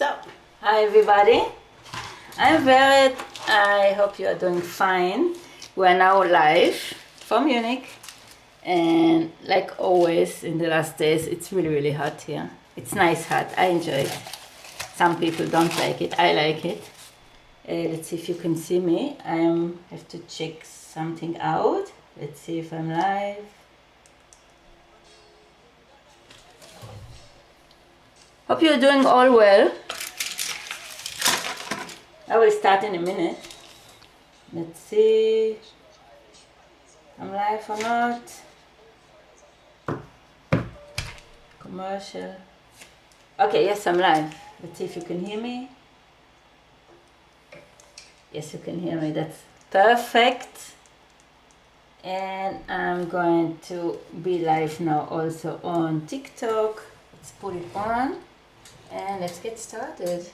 So, hi everybody. I'm Vered. I hope you are doing fine. We're now live from Munich, and like always in the last days, it's really hot here. It's nice hot. I enjoy it. Some people don't like it. I like it. Let's see if you can see me. I have to check something out. Let's see if I'm live. Hope you're doing all well. I will start in a minute. Let's see. I'm live or not. Commercial. Okay, yes, I'm live. Let's see if you can hear me. Yes, you can hear me. That's perfect. And I'm going to be live now also on TikTok. Let's put it on and let's get started.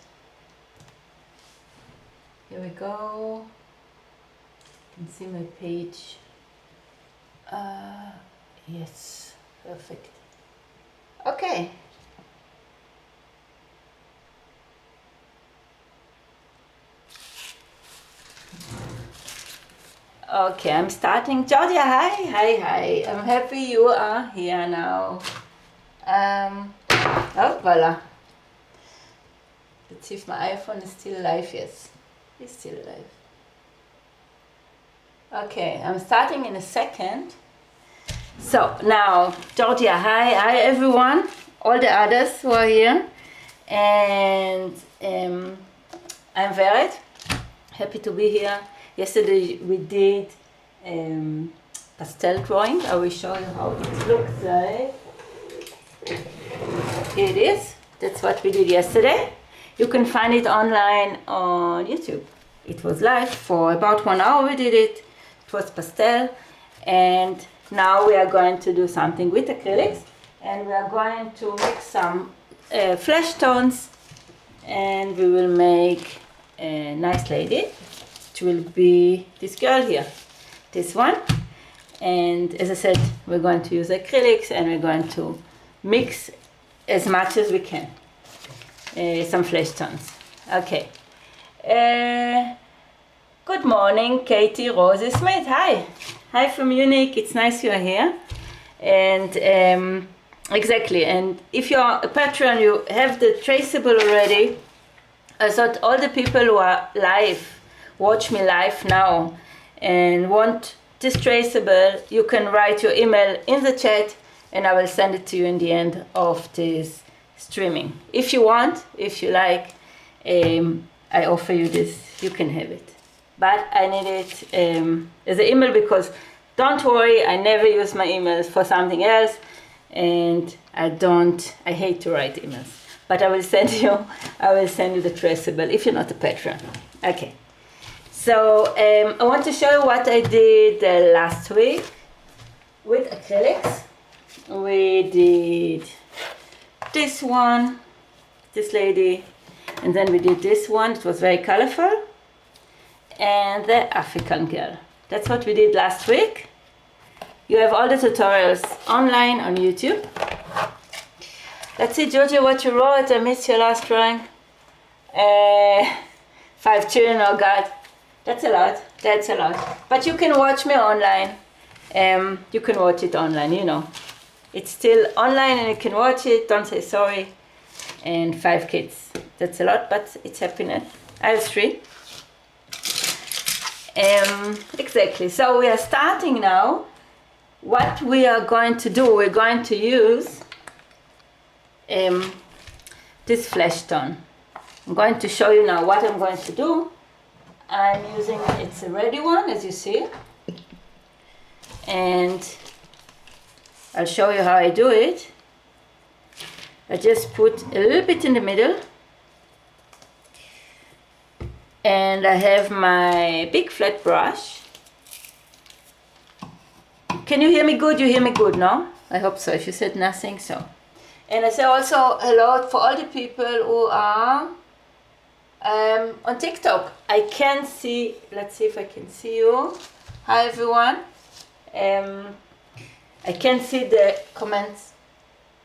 Here we go. You can see my page. Yes, perfect. Okay. Okay, I'm starting. Georgia, hi. I'm happy you are here now. Oh, voila. Let's see if my iPhone is still alive. Yes, it's still alive. Okay, I'm starting in a second. So now, Georgia, hi everyone, all the others who are here, and I'm Vered. Happy to be here. Yesterday we did pastel drawing. I will show you how it looks like. Here it is. That's what we did yesterday. You can find it online on YouTube. It was live for about 1 hour. We did it. It was pastel, and now we are going to do something with acrylics, and we are going to mix some flesh tones, and we will make a nice lady. It will be this girl here, this one. And as I said, we're going to use acrylics, and we're going to mix as much as we can some flesh tones. Okay. Good morning, Katie Rose Smith. Hi from Munich. It's nice you are here. And exactly. And if you are a patron, you have the traceable already. I thought all the people who are live, watch me live now, and want this traceable, you can write your email in the chat, and I will send it to you in the end of this streaming. If you want, if you like, I offer you this. You can have it. But I need it as an email because, don't worry, I never use my emails for something else, and I hate to write emails. But I will send you the traceable if you're not a patron. Okay. So I want to show you what I did last week with acrylics. We did this one, this lady, and then we did this one. It was very colorful. And the African girl. That's what we did last week. You have all the tutorials online on YouTube. Let's see, Georgia, what you wrote. I missed your last drawing. 5 children, oh God. That's a lot. But you can watch me online. You can watch it online, you know. It's still online and you can watch it. Don't say sorry. And 5 kids. That's a lot, but it's happiness. I have 3. Exactly. So we are starting now. What we are going to do, we're going to use this flesh tone. I'm going to show you now what I'm going to do. I'm using, it's a ready one, as you see. And I'll show you how I do it. I just put a little bit in the middle. And I have my big flat brush. Can you hear me good? You hear me good, no? I hope so. If you said nothing, so. And I say also hello for all the people who are on TikTok. I can see, let's see if I can see you. Hi everyone. I can see the comments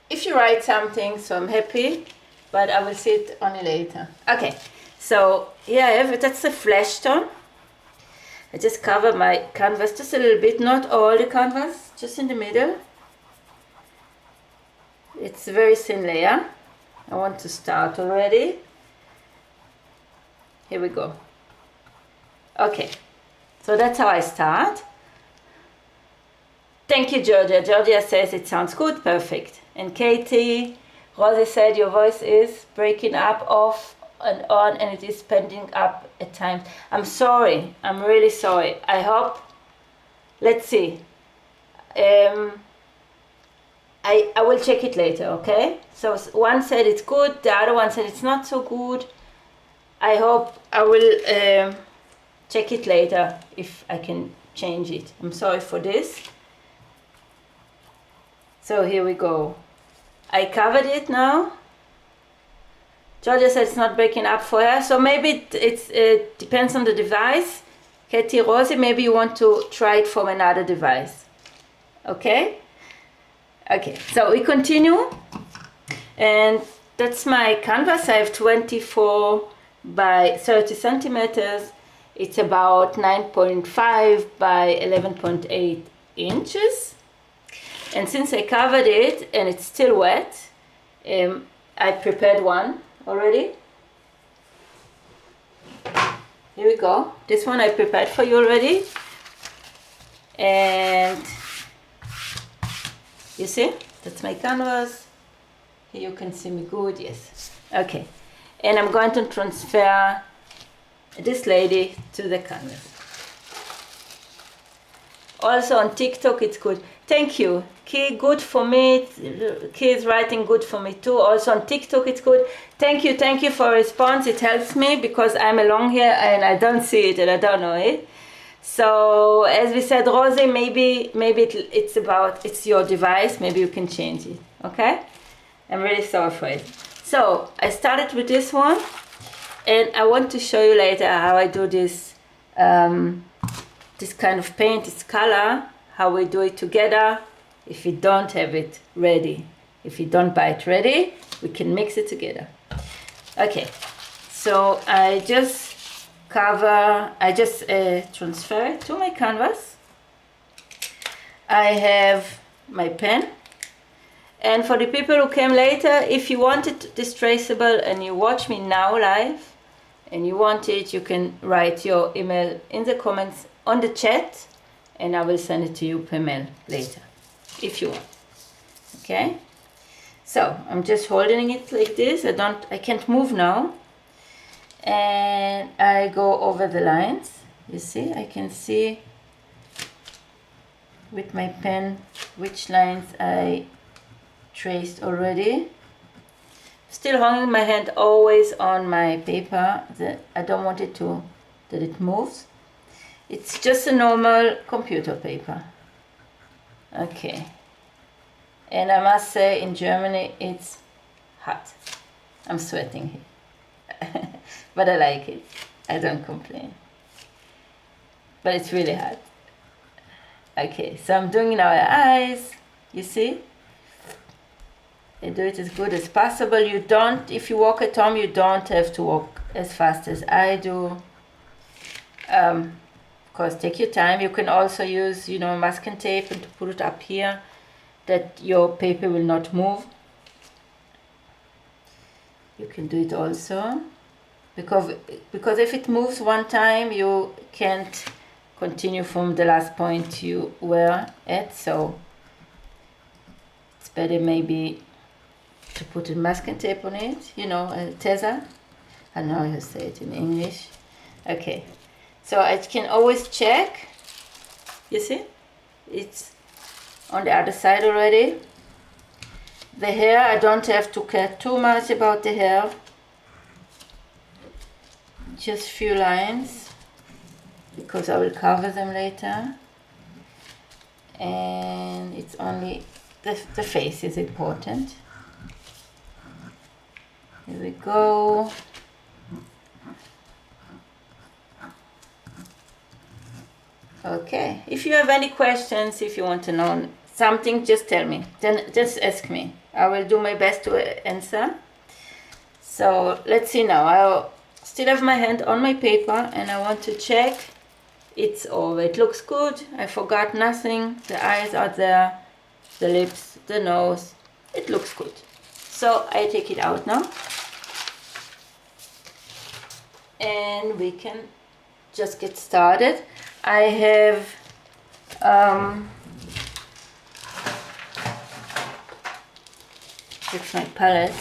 if you write something, so I'm happy. but I will see it only later. Okay, so here I have it. That's a flesh tone. I just cover my canvas just a little bit, not all the canvas, just in the middle. It's a very thin layer. I want to start already. Here we go. Okay, so that's how I start. Thank you, Georgia. Georgia says it sounds good, perfect. And Katie, Rosie said your voice is breaking up, off and on, and it is pending up at times. I'm sorry, I'm really sorry. I hope, let's see. I will check it later, okay? So one said it's good, the other one said it's not so good. I hope I will check it later if I can change it. I'm sorry for this. So here we go. I covered it now. Georgia said it's not breaking up for her, so maybe it depends on the device. Katie, Rosie, maybe you want to try it from another device. Okay? Okay, so we continue. And that's my canvas. I have 24 by 30 centimeters. It's about 9.5 by 11.8 inches. And since I covered it and it's still wet, I prepared one already. Here we go. This one I prepared for you already. And you see, that's my canvas. Here you can see me good, yes. Okay, and I'm going to transfer this lady to the canvas. Also on TikTok it's good. Thank you. Key, good for me. Key is writing good for me too. Also on TikTok it's good. Thank you for a response. It helps me because I'm along here and I don't see it and I don't know it. So as we said, Rosie, maybe it's your device. Maybe you can change it. Okay? I'm really sorry for it. So I started with this one, and I want to show you later how I do this. This kind of paint, this color, how we do it together. If you don't have it ready, if you don't buy it ready, we can mix it together. Okay, so I just transfer it to my canvas. I have my pen, and for the people who came later, if you wanted this traceable and you watch me now live and you want it, you can write your email in the comments on the chat and I will send it to you per mail later if you want. Okay, so I'm just holding it like this. I can't move now, and I go over the lines. You see, I can see with my pen which lines I traced already. Still holding my hand always on my paper. I don't want it that it moves. It's just a normal computer paper. Okay. And I must say, in Germany, it's hot. I'm sweating here. But I like it. I don't complain. But it's really hot. Okay, so I'm doing now the eyes. You see? I do it as good as possible. You don't, if you walk at home, you don't have to walk as fast as I do. Of course, take your time. You can also use, masking tape and to put it up here, that your paper will not move. You can do it also, because if it moves one time, you can't continue from the last point you were at. So it's better maybe to put a masking tape on it, a tether. I don't know how to say it in English. Okay. So I can always check. You see? It's on the other side already. The hair, I don't have to care too much about the hair. Just few lines, because I will cover them later. And it's only the face is important. Here we go. Okay, if you have any questions, if you want to know something, just tell me. Then just ask me. I will do my best to answer. So let's see now. I still have my hand on my paper and I want to check it's over. It looks good. I forgot nothing. The eyes are there, the lips, the nose. It looks good. So I take it out now. And we can just get started. I have it's my palette.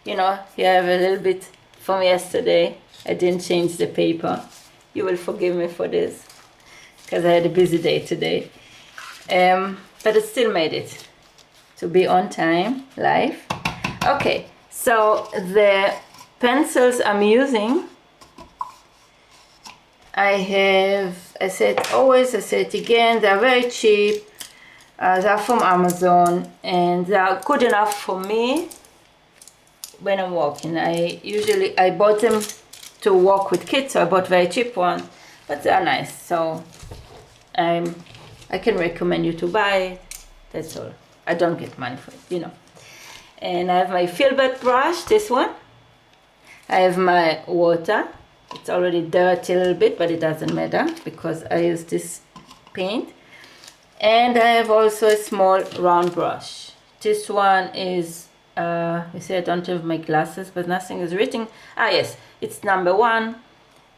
You know, here I have a little bit from yesterday. I didn't change the paper. You will forgive me for this because I had a busy day today. But I still made it to be on time, live. Okay, so the pencils I'm using, I said it again, they're very cheap. They're from Amazon and they are good enough for me when I'm walking. I bought them to walk with kids, so I bought very cheap ones, but they are nice. So I can recommend you to buy it. That's all. I don't get money for it, you know. And I have my filbert brush, this one. I have my water. It's already dirty a little bit, but it doesn't matter because I use this paint. And I have also a small round brush. This one is, you see I don't have my glasses, but nothing is written. Ah yes, it's number 1.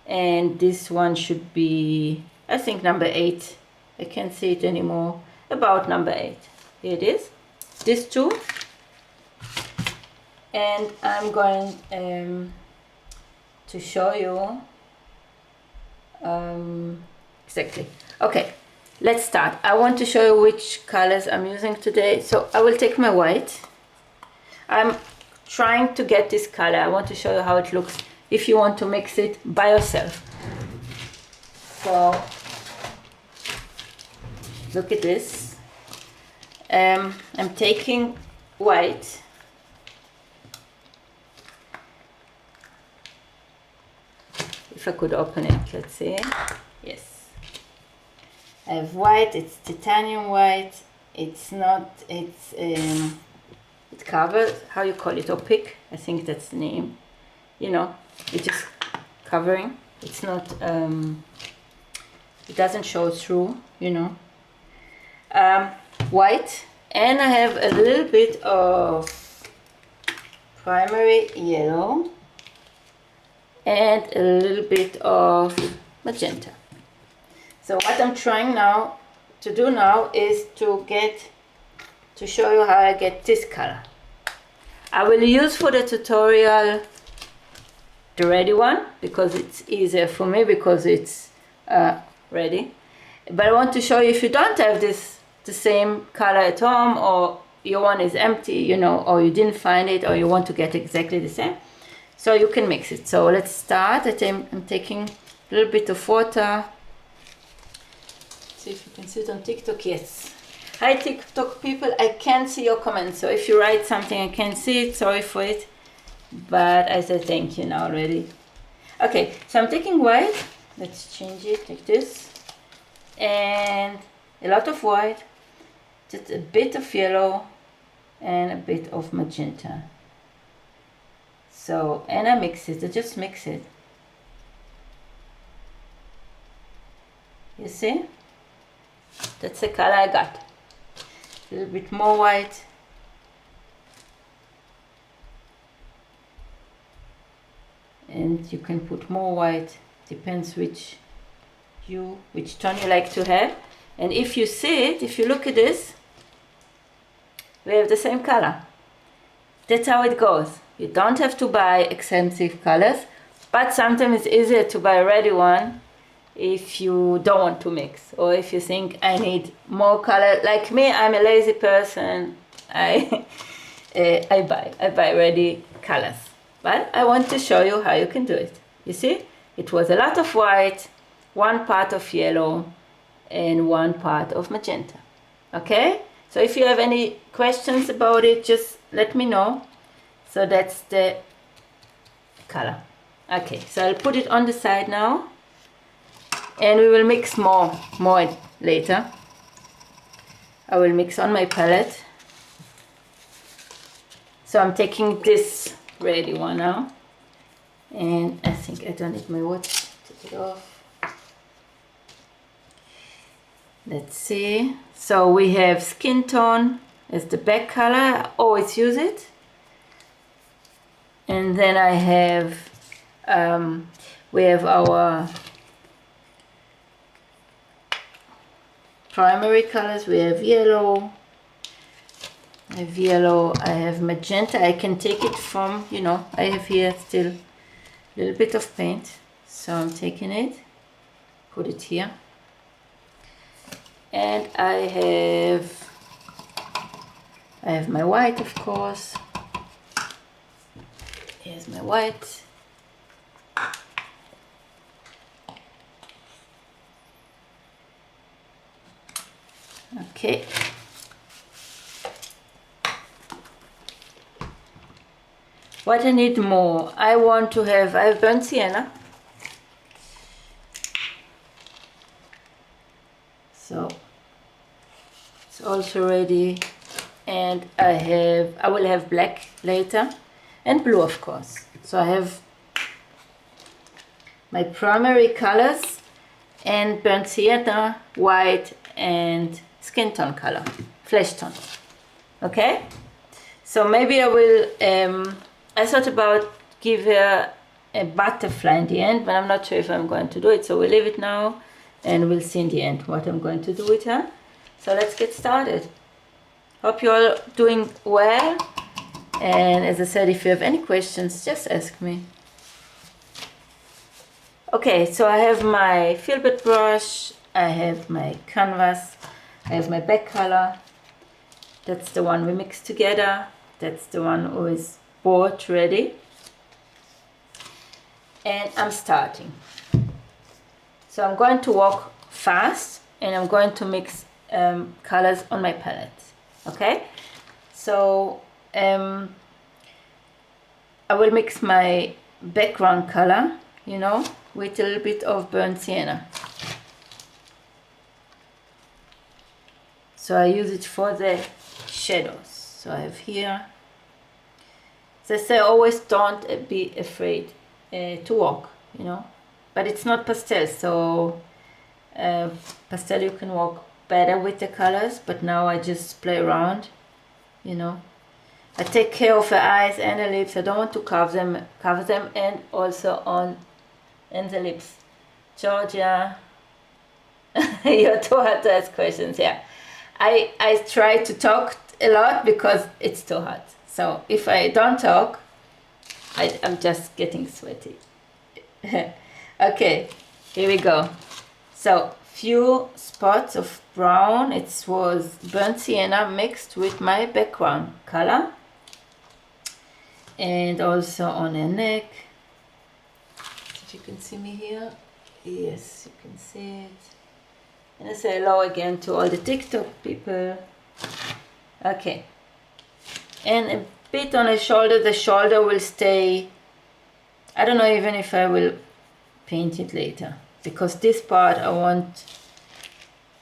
And this one should be, I think, number 8. I can't see it anymore. About number 8. Here it is. This two. And I'm going to show you exactly. Okay, let's start. I want to show you which colors I'm using today. So I will take my white. I'm trying to get this color. I want to show you how it looks if you want to mix it by yourself. So look at this. I'm taking white. If I could open it, let's see. Yes. I have white, it's titanium white. It's not, it's covered, how you call it, opaque? I think that's the name. You know, it's just covering. It's not, it doesn't show through, you know. White, and I have a little bit of primary yellow and a little bit of magenta. So what I'm trying now to do now is to show you how I get this color. I will use for the tutorial the ready one because it's easier for me because it's ready. But I want to show you if you don't have the same color at home, or your one is empty, you know, or you didn't find it, or you want to get exactly the same, so you can mix it. So let's start. I'm taking a little bit of water. See if you can see it on TikTok. Yes. Hi TikTok people, I can't see your comments, so if you write something I can't see it, sorry for it, but I said thank you now already. Okay, so I'm taking white. Let's change it like this, and a lot of white, just a bit of yellow and a bit of magenta. So, and I mix it, I just mix it. You see? That's the color I got. A little bit more white. And you can put more white, depends which tone you like to have. And if you see it, if you look at this, we have the same color. That's how it goes. You don't have to buy expensive colors, but sometimes it's easier to buy a ready one if you don't want to mix, or if you think I need more color. Like me, I'm a lazy person. I buy ready colors, but I want to show you how you can do it. You see, it was a lot of white, one part of yellow, and one part of magenta. Okay, so if you have any questions about it, just let me know. So that's the color. Okay, so I'll put it on the side now, and we will mix more later. I will mix on my palette. So I'm taking this ready one now. And I think I don't need my watch. Take it off. Let's see. So we have skin tone as the back color. I always use it. And then I have, we have our primary colors. We have yellow. I have magenta. I can take it from, you know, I have here still a little bit of paint. So I'm taking it, put it here. And I have my white, of course. Here's my white. Okay. What I need more, I have burnt sienna. So it's also ready. And I will have black later and blue, of course. So I have my primary colors and burnt sienna, white, and skin tone color, flesh tone. Okay, so maybe I will I thought about give her a butterfly in the end, but I'm not sure if I'm going to do it, so we'll leave it now and we'll see in the end what I'm going to do with her. So let's get started. Hope you're all doing well, and as I said, if you have any questions, just ask me. Okay, so I have my filbert brush, I have my canvas, I have my back color. That's the one we mixed together. That's the one who is board ready. And I'm starting. So I'm going to walk fast and I'm going to mix colors on my palette. Okay? So I will mix my background color, you know, with a little bit of burnt sienna. So I use it for the shadows. So I have here, as I say, always don't be afraid to walk, you know, but it's not pastel, so pastel you can walk better with the colors, but now I just play around, you know. I take care of the eyes and the lips. I don't want to cover them, and also in the lips. Georgia, you're too hard to ask questions. Yeah, I try to talk a lot because it's too hot. So if I don't talk, I'm just getting sweaty. Okay, here we go. So few spots of brown. It was burnt sienna mixed with my background color, and also on her neck. If you can see me here, yes, you can see it. And I say hello again to all the TikTok people. Okay, and a bit on the shoulder. The shoulder will stay. I don't know even if I will paint it later, because this part I want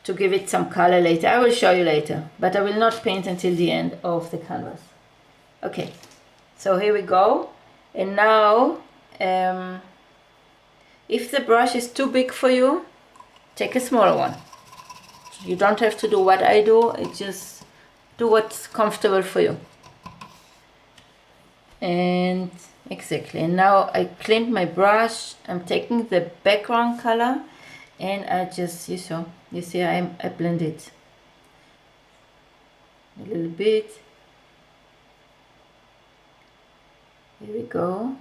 to give it some color later. I will show you later, but I will not paint until the end of the canvas. Okay, so here we go. And now if the brush is too big for you, take a smaller one. You don't have to do what I do, it just do what's comfortable for you. And exactly, and now I cleaned my brush. I'm taking the background color and I just, you see I blend it a little bit. Here we go.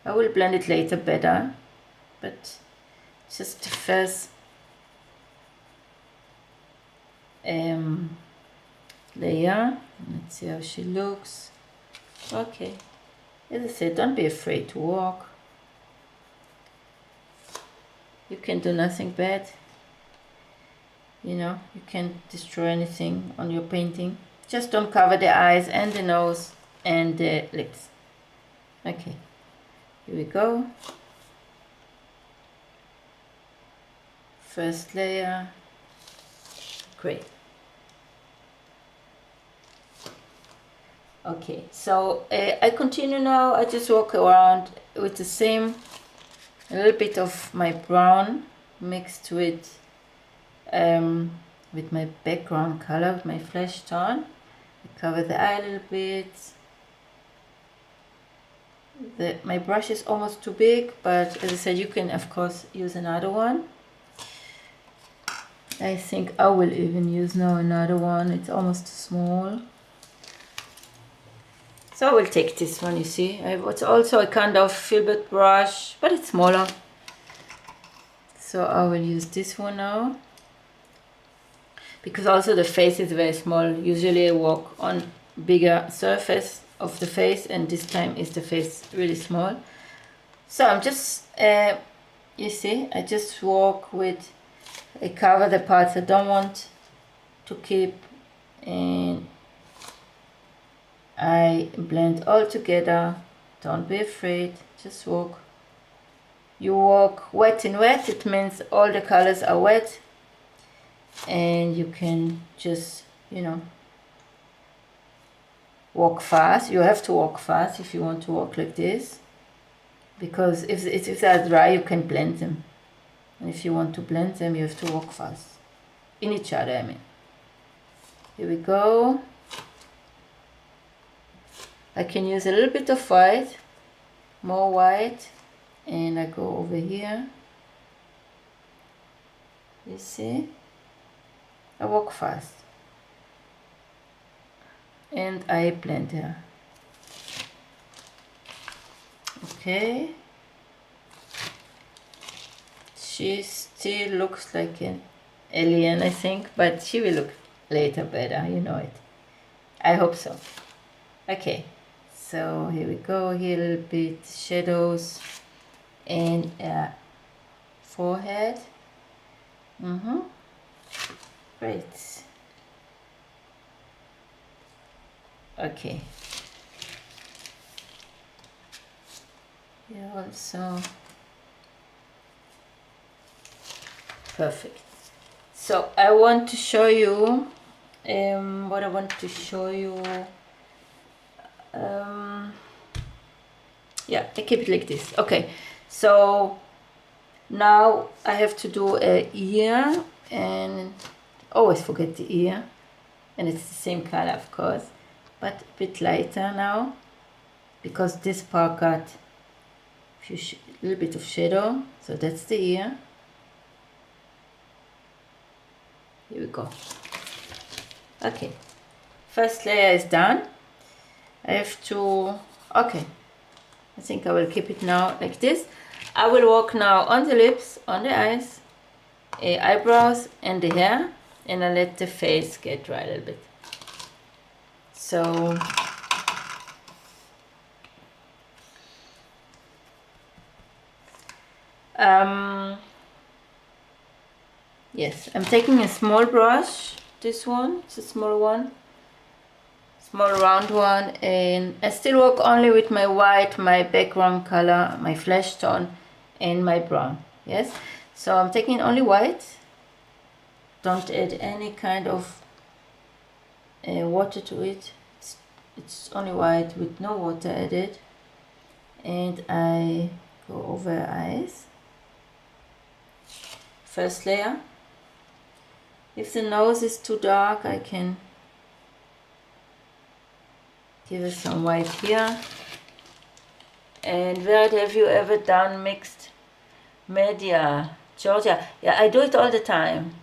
I will blend it later better, but just the first layer. Let's see how she looks. Okay, as I said, don't be afraid to walk. You can do nothing bad, you know, you can't destroy anything on your painting. Just don't cover the eyes and the nose and the lips. Okay, here we go. First layer. Great. Okay, so I continue now. I just walk around with the same, a little bit of my brown mixed with my background color, with my flesh tone. I cover the eye a little bit. My brush is almost too big, but as I said, you can of course use another one. I think I will even use now another one. It's almost too small. So I will take this one, you see. It's also a kind of filbert brush, but it's smaller. So I will use this one now. Because also the face is very small. Usually I work on bigger surface of the face, and this time is the face really small. So I'm just, you see, I just work with, I cover the parts I don't want to keep, and I blend all together. Don't be afraid, just walk. You walk wet in wet, it means all the colors are wet, and you can just, you know, walk fast. You have to walk fast if you want to walk like this, because if they're dry, you can blend them, and if you want to blend them, you have to walk fast in each other. I mean, here we go. I can use a little bit of white, more white, and I go over here. You see, I walk fast, and I blend her. Okay, she still looks like an alien, I think, but she will look later better, you know it. I hope so. Okay, so here we go. Here a little bit shadows and forehead. Great. Okay. Yeah, also perfect. So I want to show you what I want to show you. Yeah, I keep it like this. Okay, so now I have to do a ear, and always forget the ear, and it's the same color of course, but a bit lighter now, because this part got a little bit of shadow. So that's the ear. Here we go. Okay, first layer is done. I have to, okay, I think I will keep it now like this. I will work now on the lips, on the eyes, eyebrows, and the hair, and I let the face get dry a little bit. So yes, I'm taking a small brush, this one, it's a small one, small round one, and I still work only with my white, my background color, my flesh tone, and my brown. Yes, so I'm taking only white. Don't add any kind of water to it. It's only white with no water added, and I go over eyes. First layer. If the nose is too dark, I can give it some white here. And where have you ever done mixed media, Georgia? Yeah, I do it all the time.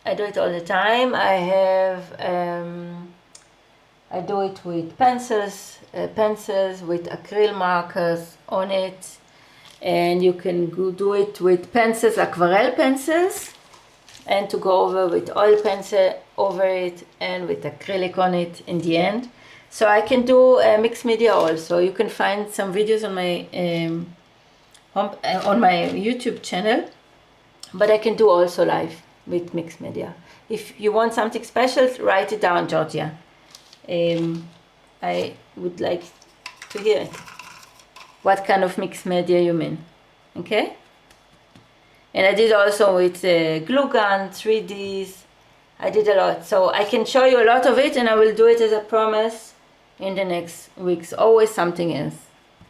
I do it all the time. I have I do it with pencils with acrylic markers on it, and you can do it with pencils, aquarelle pencils, and to go over with oil pencil over it and with acrylic on it in the end. So I can do mixed media also. You can find some videos on my YouTube channel, but I can do also live with mixed media. If you want something special, write it down, Georgia. I would like to hear it. What kind of mixed media you mean? Okay? And I did also with glue gun, 3Ds. I did a lot. So I can show you a lot of it, and I will do it as a promise in the next weeks. Always something else.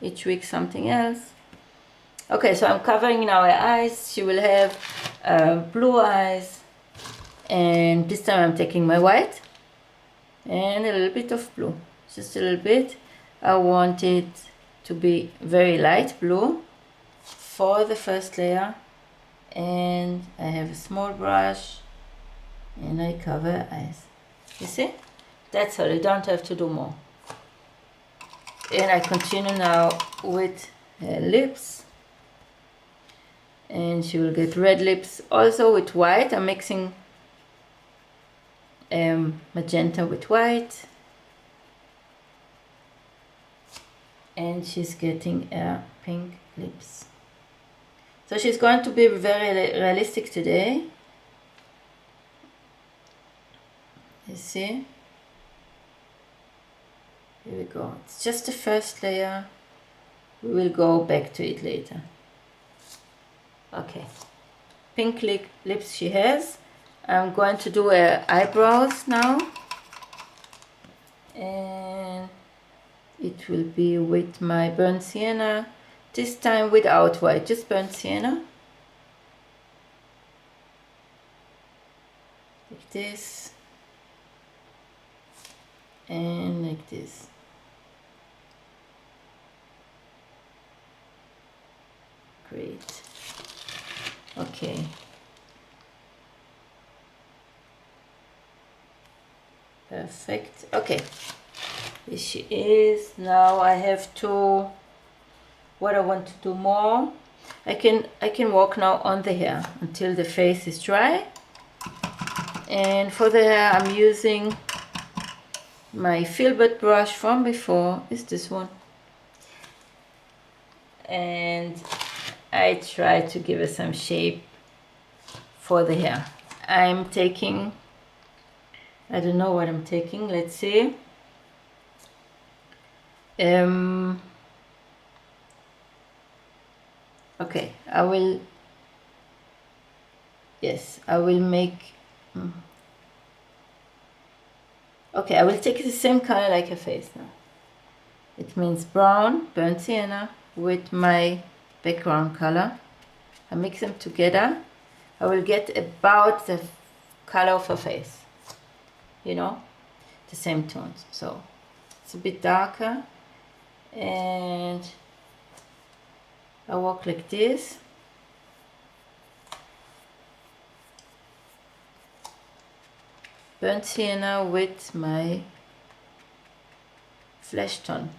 Each week something else. Okay, so I'm covering now her eyes. She will have blue eyes. And this time I'm taking my white and a little bit of blue. Just a little bit. I want it to be very light blue for the first layer. And I have a small brush and I cover her eyes. You see? That's all. You don't have to do more. And I continue now with her lips. And she will get red lips also with white. I'm mixing magenta with white. And she's getting pink lips. So she's going to be very realistic today. You see? Here we go. It's just the first layer. We will go back to it later. Okay. Pink lips she has. I'm going to do her eyebrows now. And it will be with my burnt sienna. This time without white, just burnt sienna. Like this. And like this. Great. Okay. Perfect. Okay. Here she is. Now I have to, what I want to do more. I can work now on the hair until the face is dry. And for the hair I'm using my filbert brush from before. Is this one. And I try to give it some shape for the hair. I'm taking, I don't know what I'm taking, let's see. Okay, I will make, okay, I will take the same color like her face now. It means brown, burnt sienna with my background color. I mix them together. I will get about the color of her face, you know, the same tones. So it's a bit darker, and I walk like this. Burnt sienna with my flesh tone.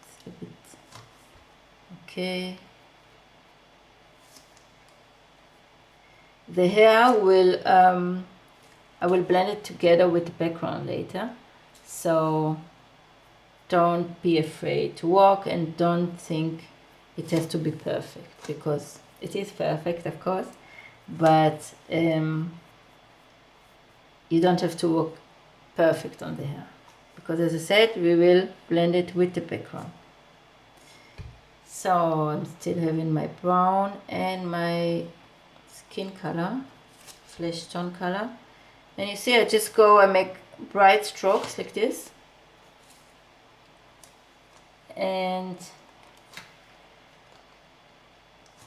It's a bit, okay. The hair will, I will blend it together with the background later. So don't be afraid to walk and don't think it has to be perfect, because it is perfect, of course, but you don't have to work perfect on the hair, because as I said, we will blend it with the background. So I'm still having my brown and my skin color, flesh tone color, and you see I just go, I make bright strokes like this, and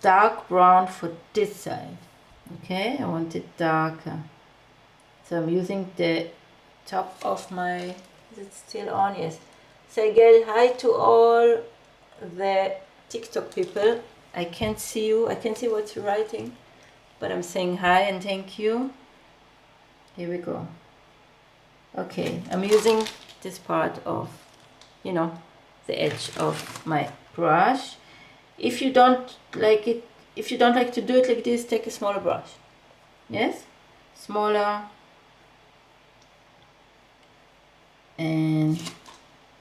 dark brown for this side. Okay, I want it darker, so I'm using the top of my, is it still on? Yes. Say again hi to all the TikTok people. I can't see you, I can see what you're writing, but I'm saying hi and thank you. Here we go. Okay, I'm using this part of, you know, the edge of my brush. If you don't like it, if you don't like to do it like this, take a smaller brush. Yes, smaller. And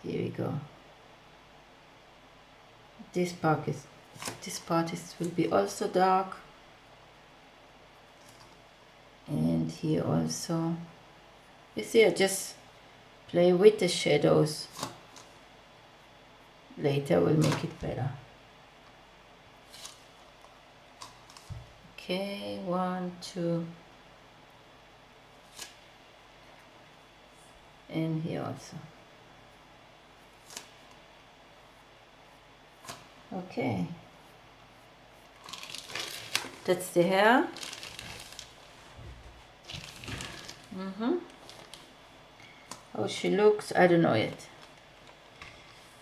here we go. This part will be also dark. And here also. You see, I just play with the shadows. Later we'll make it better. Okay, 1, 2. and here also. Okay, that's the hair. How she looks, I don't know yet.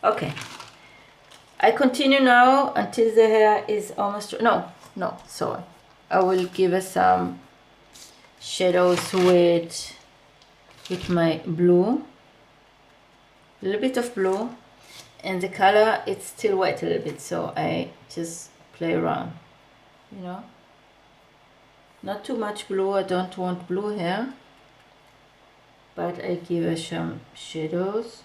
Okay, I continue now until the hair is almost, no, sorry. I will give her some shadows with my blue, a little bit of blue, and the color, it's still wet a little bit, so I just play around, you know. Not too much blue, I don't want blue hair, but I give her some shadows.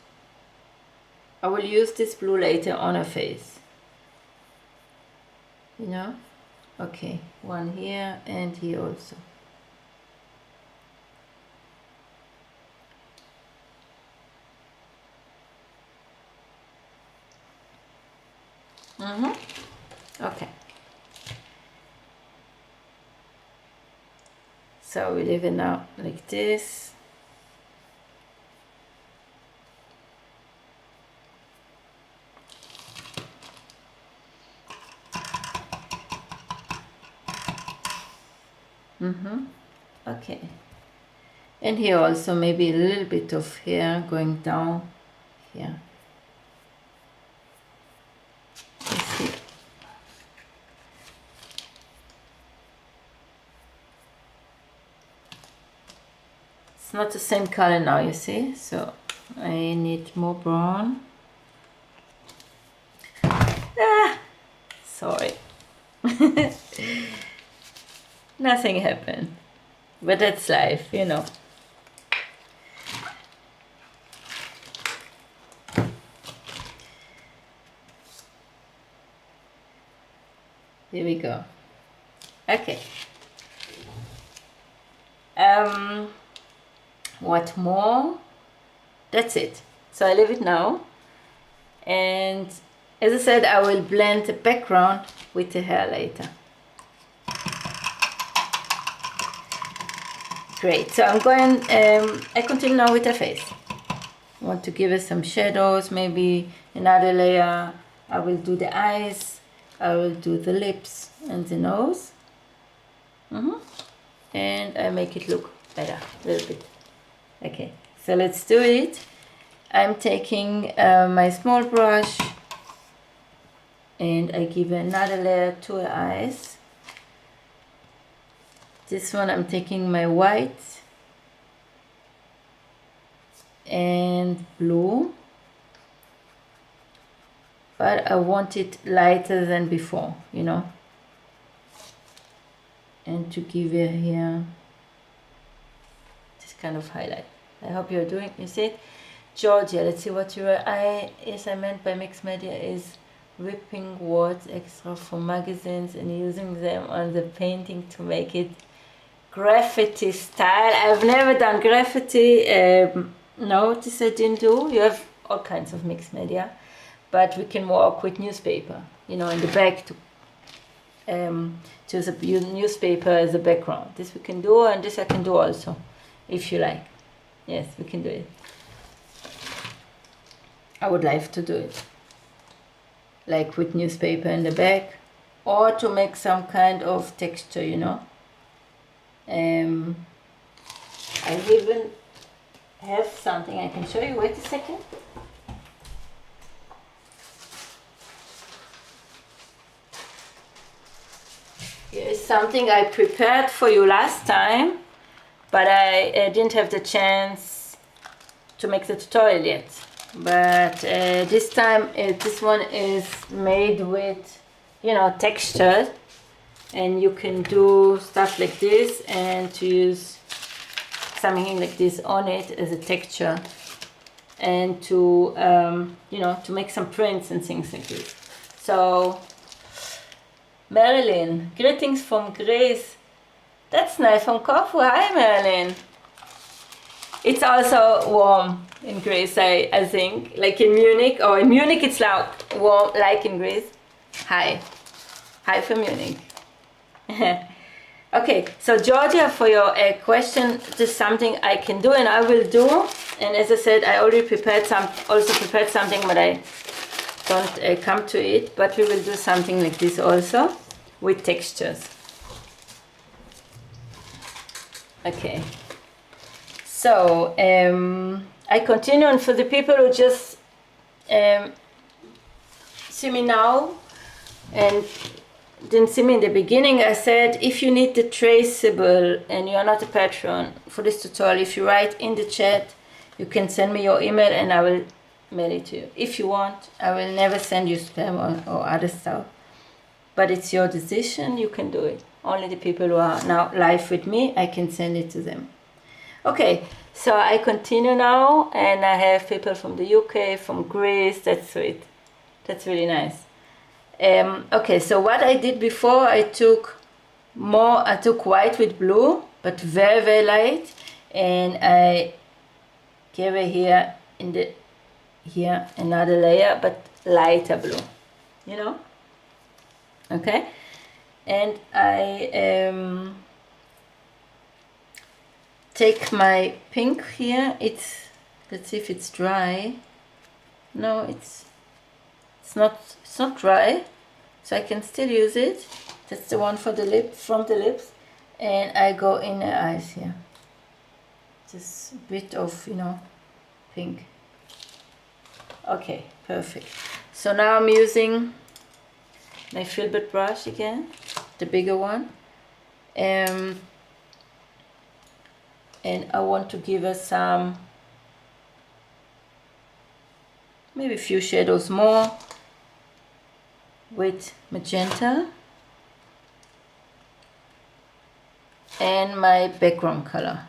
I will use this blue later on her face, you know. Okay, one here and here also. Okay. So we leave it now like this. Okay. And here also maybe a little bit of hair going down here. Let's see. It's not the same color now, you see, so I need more brown. Sorry. Nothing happened, but that's life, you know. Here we go. Okay. What more? That's it. So I leave it now, and as I said, I will blend the background with the hair later. Great. So I'm going, I continue now with the face. I want to give it some shadows, maybe another layer. I will do the eyes, I will do the lips and the nose. And I make it look better a little bit. Okay, so let's do it. I'm taking my small brush and I give another layer to her eyes. This one I'm taking my white and blue, but I want it lighter than before, you know, and to give her here this kind of highlight. I hope you're doing, you see it? Georgia, let's see what your eye is. I meant by mixed media is ripping words extra from magazines and using them on the painting to make it graffiti style. I've never done graffiti. No, this I didn't do. You have all kinds of mixed media, but we can work with newspaper, you know, in the back to use a newspaper as a background. This we can do, and this I can do also, if you like. Yes, we can do it. I would like to do it, like with newspaper in the back, or to make some kind of texture, you know. I even have something I can show you. Wait a second. Here is something I prepared for you last time, but I didn't have the chance to make the tutorial yet. But this time this one is made with, you know, texture, and you can do stuff like this and to use something like this on it as a texture, and to you know, to make some prints and things like this. So Marilyn, greetings from Greece. That's nice, from Corfu. Hi Marilyn. It's also warm in Greece, I think, like in Munich, or in Munich it's loud, warm like in Greece. Hi from Munich. Okay, so Georgia, for your question, this is something I can do and I will do. And as I said, I already prepared something, but I don't come to it. But we will do something like this also with textures. Okay. So I continue, and for the people who just see me now and didn't see me in the beginning, I said if you need the traceable and you are not a patron for this tutorial, if you write in the chat, you can send me your email and I will mail it to you. If you want, I will never send you spam or other stuff, but it's your decision. You can do it. Only the people who are now live with me, I can send it to them. Okay, so I continue now, and I have people from the UK, from Greece. That's sweet. That's really nice. Okay, so what I did before, I took white with blue, but very, very light, and I gave it here another layer, but lighter blue, you know? Okay, and I take my pink here. Let's see if it's dry. No, it's not dry, so I can still use it. That's the one for the from the lips, and I go in the eyes here. Just a bit of, you know, pink. Okay, perfect. So now I'm using my filbert brush again, the bigger one, and I want to give us some, maybe a few shadows more with magenta and my background color.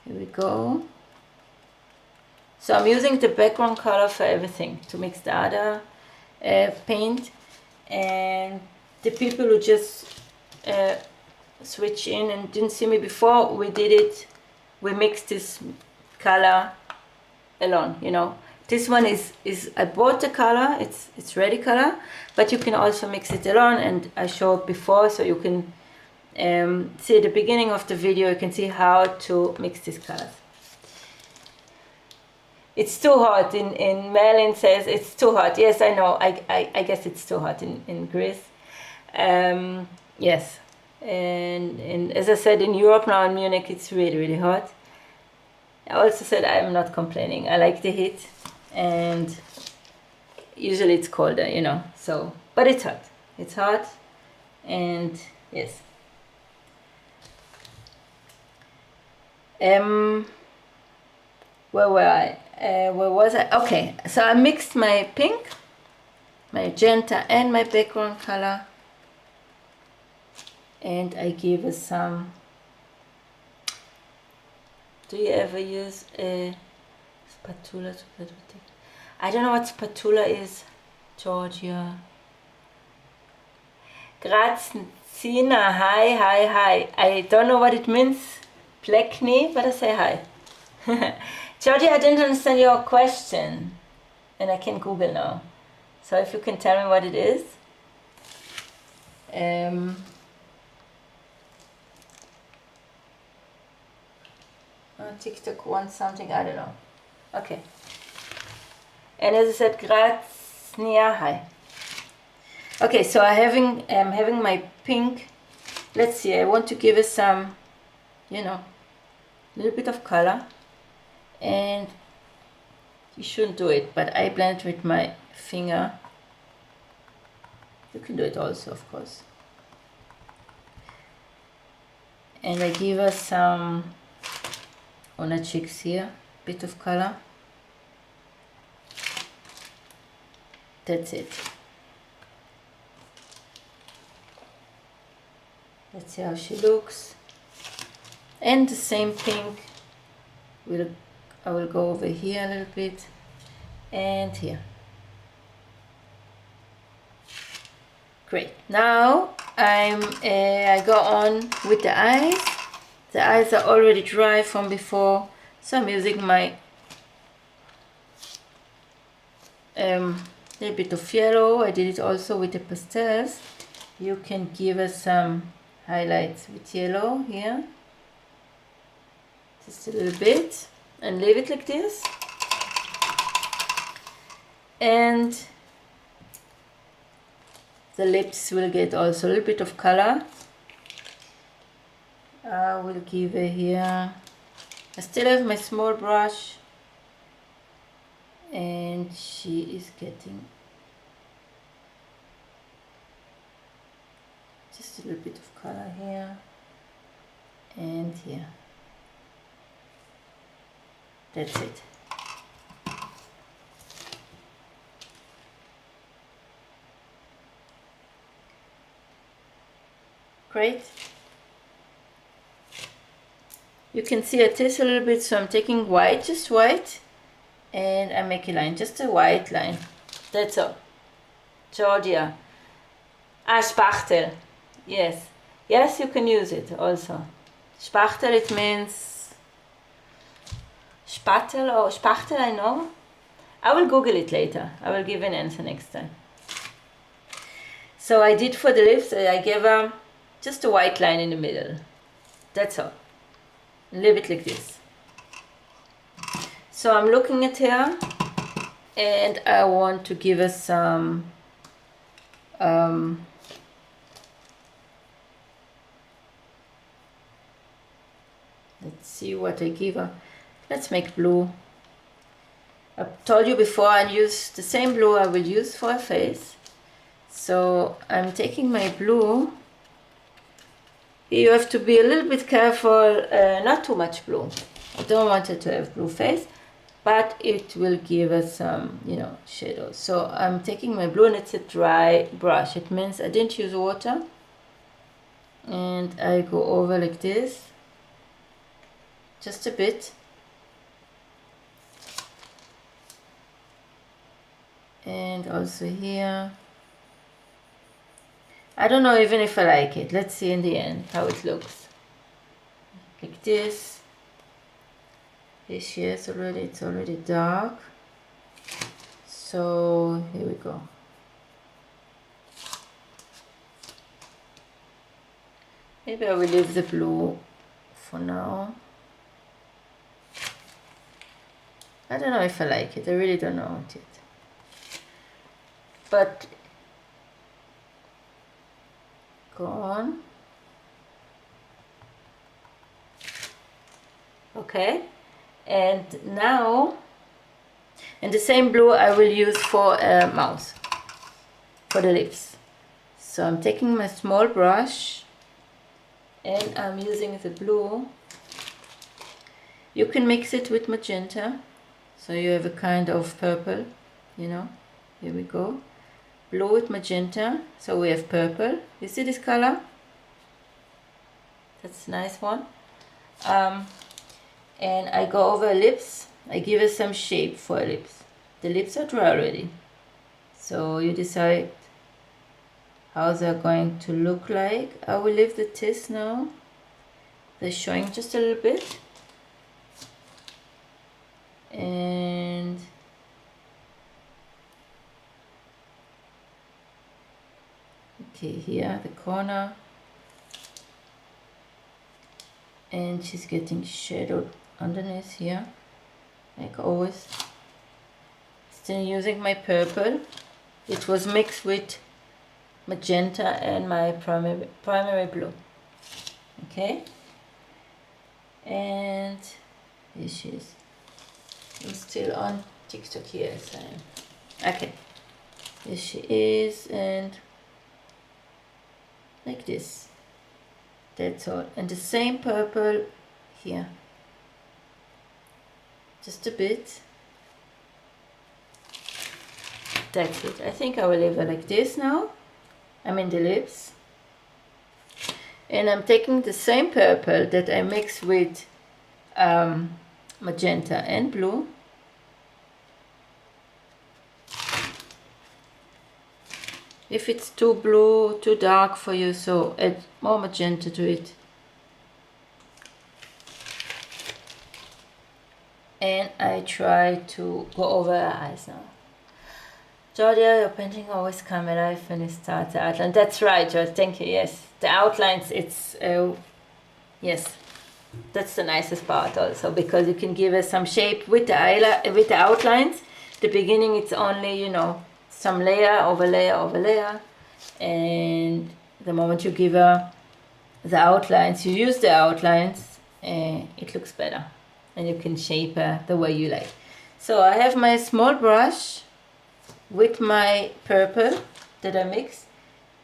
Here we go. So I'm using the background color for everything to mix the other paint, and the people who just switch in and didn't see me before, we mixed this color alone, you know. This one is I bought the color, it's ready color, but you can also mix it alone, and I showed before, so you can see at the beginning of the video, you can see how to mix these colors. It's too hot. In Merlin says it's too hot. Yes, I know. I guess it's too hot in Greece. Yes, and as I said, in Europe now, in Munich, it's really, really hot. I also said I'm not complaining. I like the heat, and usually it's colder, you know. So, but it's hot. It's hot, and yes. Where were I? Where was I? Okay, so I mixed my pink, my magenta, and my background color, and I give it some. Do you ever use a spatula to put it? I don't know what spatula is, Georgia. Grazina, hi. I don't know what it means, Plekni, but I say hi. Georgia, I didn't understand your question, and I can Google now. So if you can tell me what it is. TikTok wants something, I don't know. Okay. And as I said, Graznia, hi. Okay, so I'm having my pink. Let's see, I want to give it some, you know, a little bit of color. And you shouldn't do it, but I blend it with my finger. You can do it also, of course. And I give us some on her cheeks here, bit of color. That's it. Let's see how she looks. And the same pink I will go over here a little bit, and here. Great. Now I go on with the eyes. The eyes are already dry from before, so I'm using my A little bit of yellow. I did it also with the pastels. You can give us some highlights with yellow here. Just a little bit. And leave it like this. And the lips will get also a little bit of color. I will give her here. I still have my small brush. And she is getting just a little bit of color here and here. That's it. Great. You can see I taste a little bit, so I'm taking white, just white, and I make a line, just a white line. That's all. Georgia. Spachtel. Yes. Yes, you can use it also. Spachtel, it means Spachtel or Spachtel, I know. I will Google it later. I will give an answer next time. So I did for the lips, I gave her just a white line in the middle. That's all. Leave it like this. So I'm looking at her and I want to give her some let's see what I give her. Let's make blue. I told you before I use the same blue I will use for her face. So I'm taking my blue. You have to be a little bit careful, not too much blue. I don't want her to have blue face, but it will give us some, you know, shadows. So I'm taking my blue and it's a dry brush. It means I didn't use water. And I go over like this, just a bit. And also here. I don't know even if I like it. Let's see in the end how it looks. Like this. Here she is already. It's already dark. So here we go. Maybe I will leave the blue for now. I don't know if I like it. I really don't know it yet. But go on. Okay, and now, and the same blue I will use for mouth, for the lips. So I'm taking my small brush and I'm using the blue. You can mix it with magenta, so you have a kind of purple, you know. Here we go. Blue with magenta, so we have purple. You see this color? That's a nice one. And I go over lips. I give her some shape for her lips. The lips are dry already, so you decide how they're going to look like. I will leave the teeth now. They're showing just a little bit. And okay, here the corner, and she's getting shadowed underneath here, like always. Still using my purple. It was mixed with magenta and my primary blue. Okay, and here she is. I'm still on TikTok, yes I am. Okay, here she is, and like this. That's all. And the same purple here. Just a bit. That's it. I think I will leave it like this now. I'm in the lips. And I'm taking the same purple that I mixed with magenta and blue. If it's too blue, too dark for you, so add more magenta to it. And I try to go over her eyes now. Georgia, your painting always come alive when you start the outline. That's right, George. Thank you. Yes, the outlines. It's yes, that's the nicest part also, because you can give us some shape with the outlines. The beginning, it's only, you know, some layer over layer over layer, and the moment you give her the outlines, you use the outlines, it looks better, and you can shape the way you like. So I have my small brush with my purple that I mix,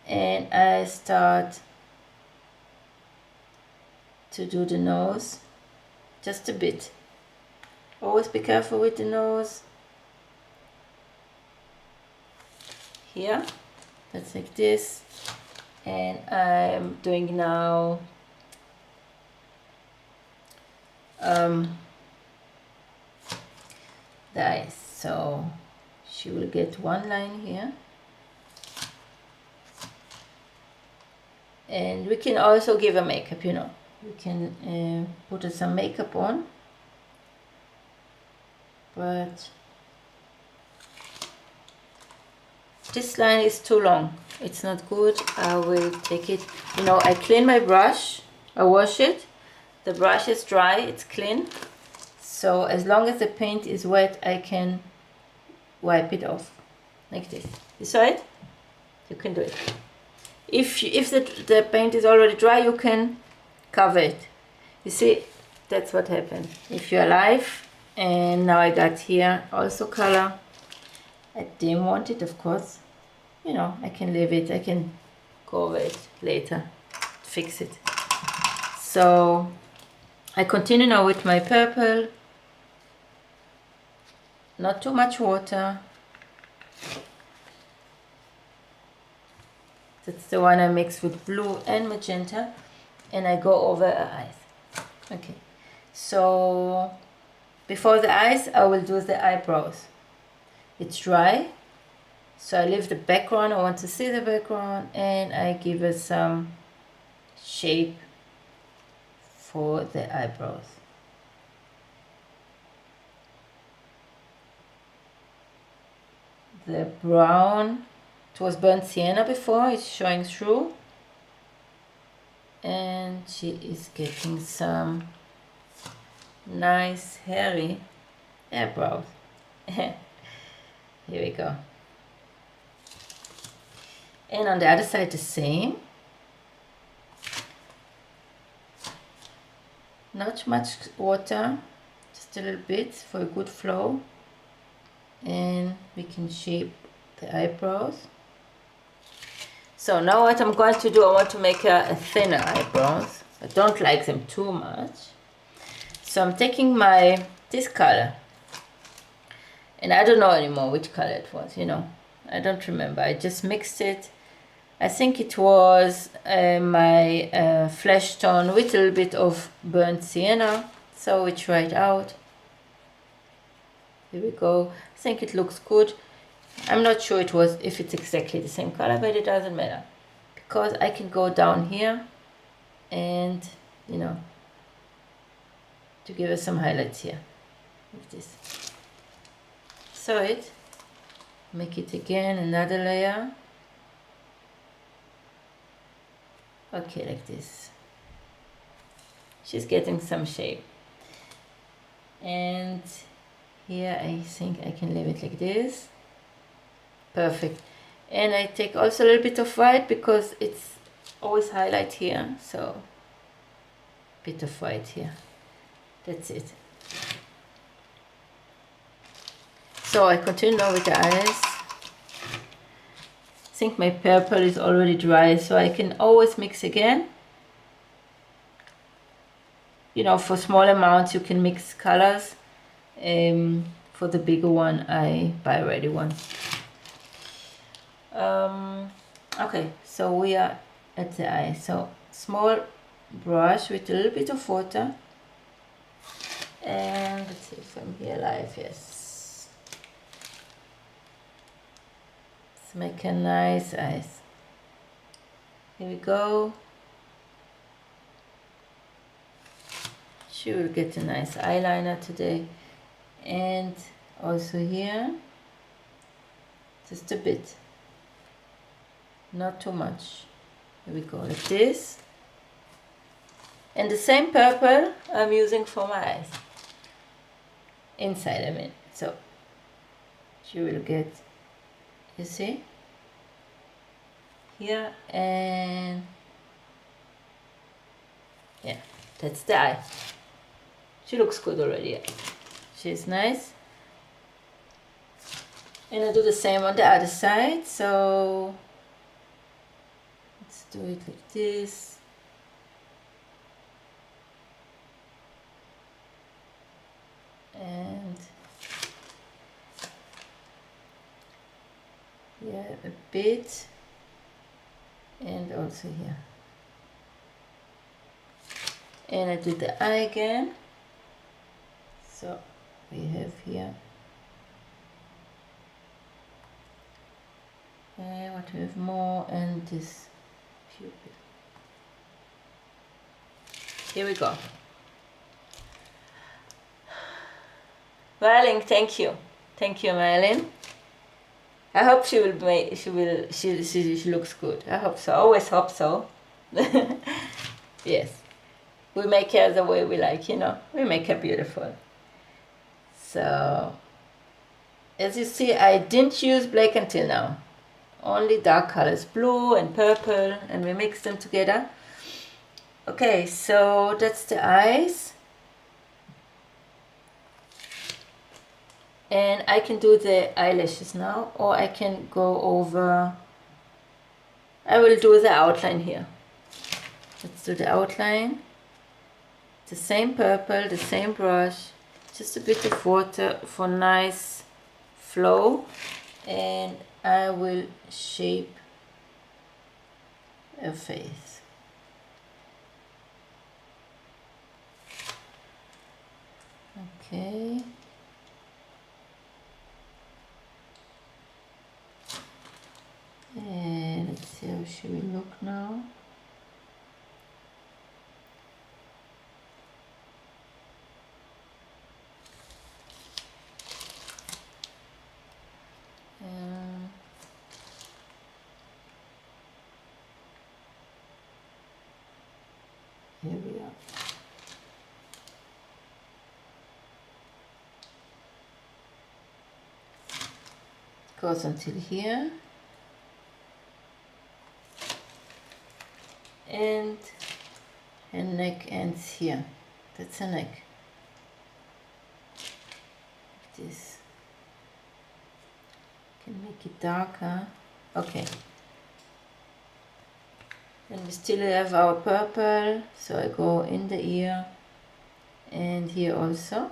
and I start to do the nose just a bit. Always be careful with the nose. Here, that's like this, and I'm doing now the eyes. So she will get one line here, and we can also give her makeup, you know, we can put her some makeup on, but this line is too long, it's not good. I will take it, you know, I clean my brush, I wash it, the brush is dry, it's clean, so as long as the paint is wet I can wipe it off like this. You saw it? You can do it. If the paint is already dry, you can cover it. You see, that's what happened. If you're alive, and now I got here also color. I didn't want it, of course. You know, I can leave it, I can go over it later, fix it. So I continue now with my purple. Not too much water. That's the one I mix with blue and magenta, and I go over her eyes. Okay, so before the eyes I will do the eyebrows. It's dry, so I leave the background, I want to see the background, and I give it some shape for the eyebrows. The brown, it was burnt sienna before, it's showing through, and she is getting some nice hairy eyebrows. Here we go. And on the other side the same. Not much water, just a little bit for a good flow, and we can shape the eyebrows. So now what I'm going to do, I want to make a thinner eyebrows. I don't like them too much. So I'm taking this color, and I don't know anymore which color it was, you know. I don't remember, I just mixed it. I think it was my flesh tone with a little bit of burnt sienna. So we try it out. Here we go. I think it looks good. I'm not sure if it's exactly the same color, but it doesn't matter, because I can go down here and, you know, to give us some highlights here like this. So make it again, another layer. Okay, like this. She's getting some shape. And here I think I can leave it like this. Perfect. And I take also a little bit of white, because it's always highlight here, so a bit of white here. That's it. So I continue now with the eyes. I think my purple is already dry, so I can always mix again. You know, for small amounts you can mix colors. For the bigger one I buy ready one. Okay, so we are at the eye. So small brush with a little bit of water, and let's see if I'm here live. Yes, let's make a nice eyes. Here we go. She will get a nice eyeliner today, and also here just a bit, not too much. Here we go, like this. And the same purple I'm using for my eyes. Inside, I mean. So you will get, you see, here, and yeah, that's the eye. She looks good already. Yeah. She's nice. And I do the same on the other side. So let's do it like this. And yeah, a bit, and also here. And I do the eye again. So we have here, and what we have more, and this pupil. Here we go. Marlene, thank you, Marlene. I hope she will make. She looks good. I hope so. I always hope so. Yes, we make her the way we like. You know, we make her beautiful. So, as you see, I didn't use black until now. Only dark colors, blue and purple, and we mix them together. Okay, so that's the eyes. And I can do the eyelashes now, or I can go over, I will do the outline here. Let's do the outline. The same purple, the same brush, just a bit of water for nice flow. And I will shape a face. Okay. And let's see how she will look now. Here we are. Goes until here. And neck ends here. That's a neck. This can make it darker. Okay. And we still have our purple, so I go in the ear and here also.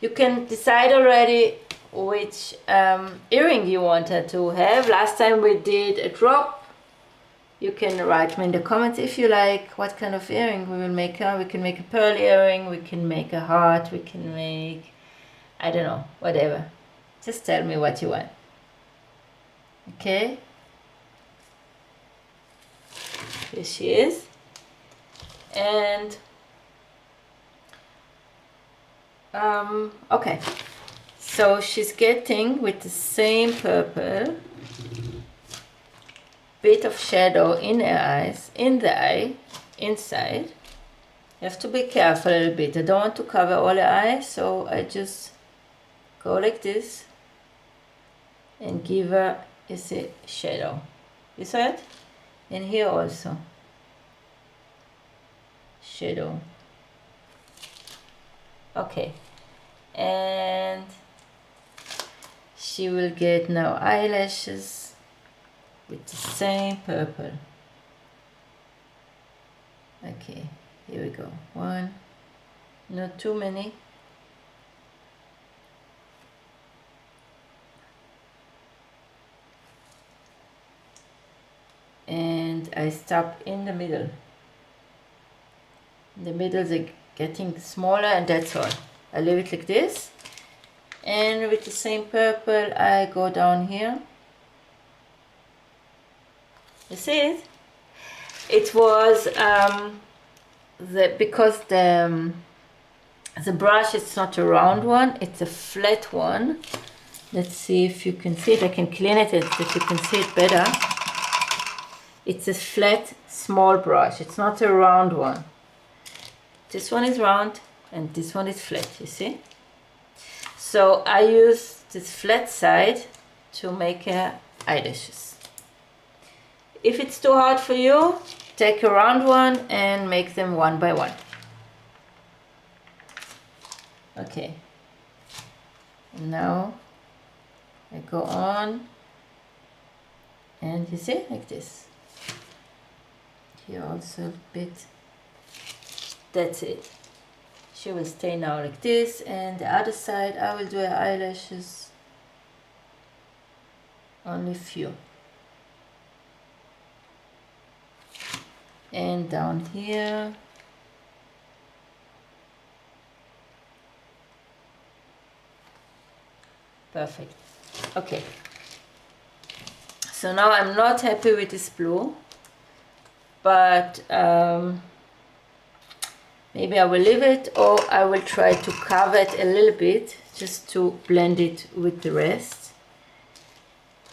You can decide already which earring you wanted to have. Last time we did a drop. You can write me in the comments if you like what kind of earring we will make. We can make a pearl earring, we can make a heart, we can make, I don't know, whatever. Just tell me what you want. Okay. Here she is. And okay. So she's getting with the same purple bit of shadow in her eyes, in the eye, inside. You have to be careful a little bit. I don't want to cover all the eyes, so I just go like this and give her, you see, shadow. You saw it? And here also. Shadow. Okay. And she will get now eyelashes with the same purple. Okay, here we go. One, not too many. And I stop in the middle. The middles are getting smaller, and that's all. I leave it like this. And with the same purple, I go down here. You see it? It was because the brush is not a round one, it's a flat one. Let's see if you can see it. I can clean it if you can see it better. It's a flat, small brush. It's not a round one. This one is round and this one is flat, you see? So I use this flat side to make eyelashes. If it's too hard for you, take a round one and make them one by one. Okay. And now I go on and you see, like this. Here also a bit. That's it. She will stay now like this, and the other side I will do her eyelashes, only few. And down here. Perfect. Okay. So now I'm not happy with this blue, but maybe I will leave it, or I will try to cover it a little bit just to blend it with the rest.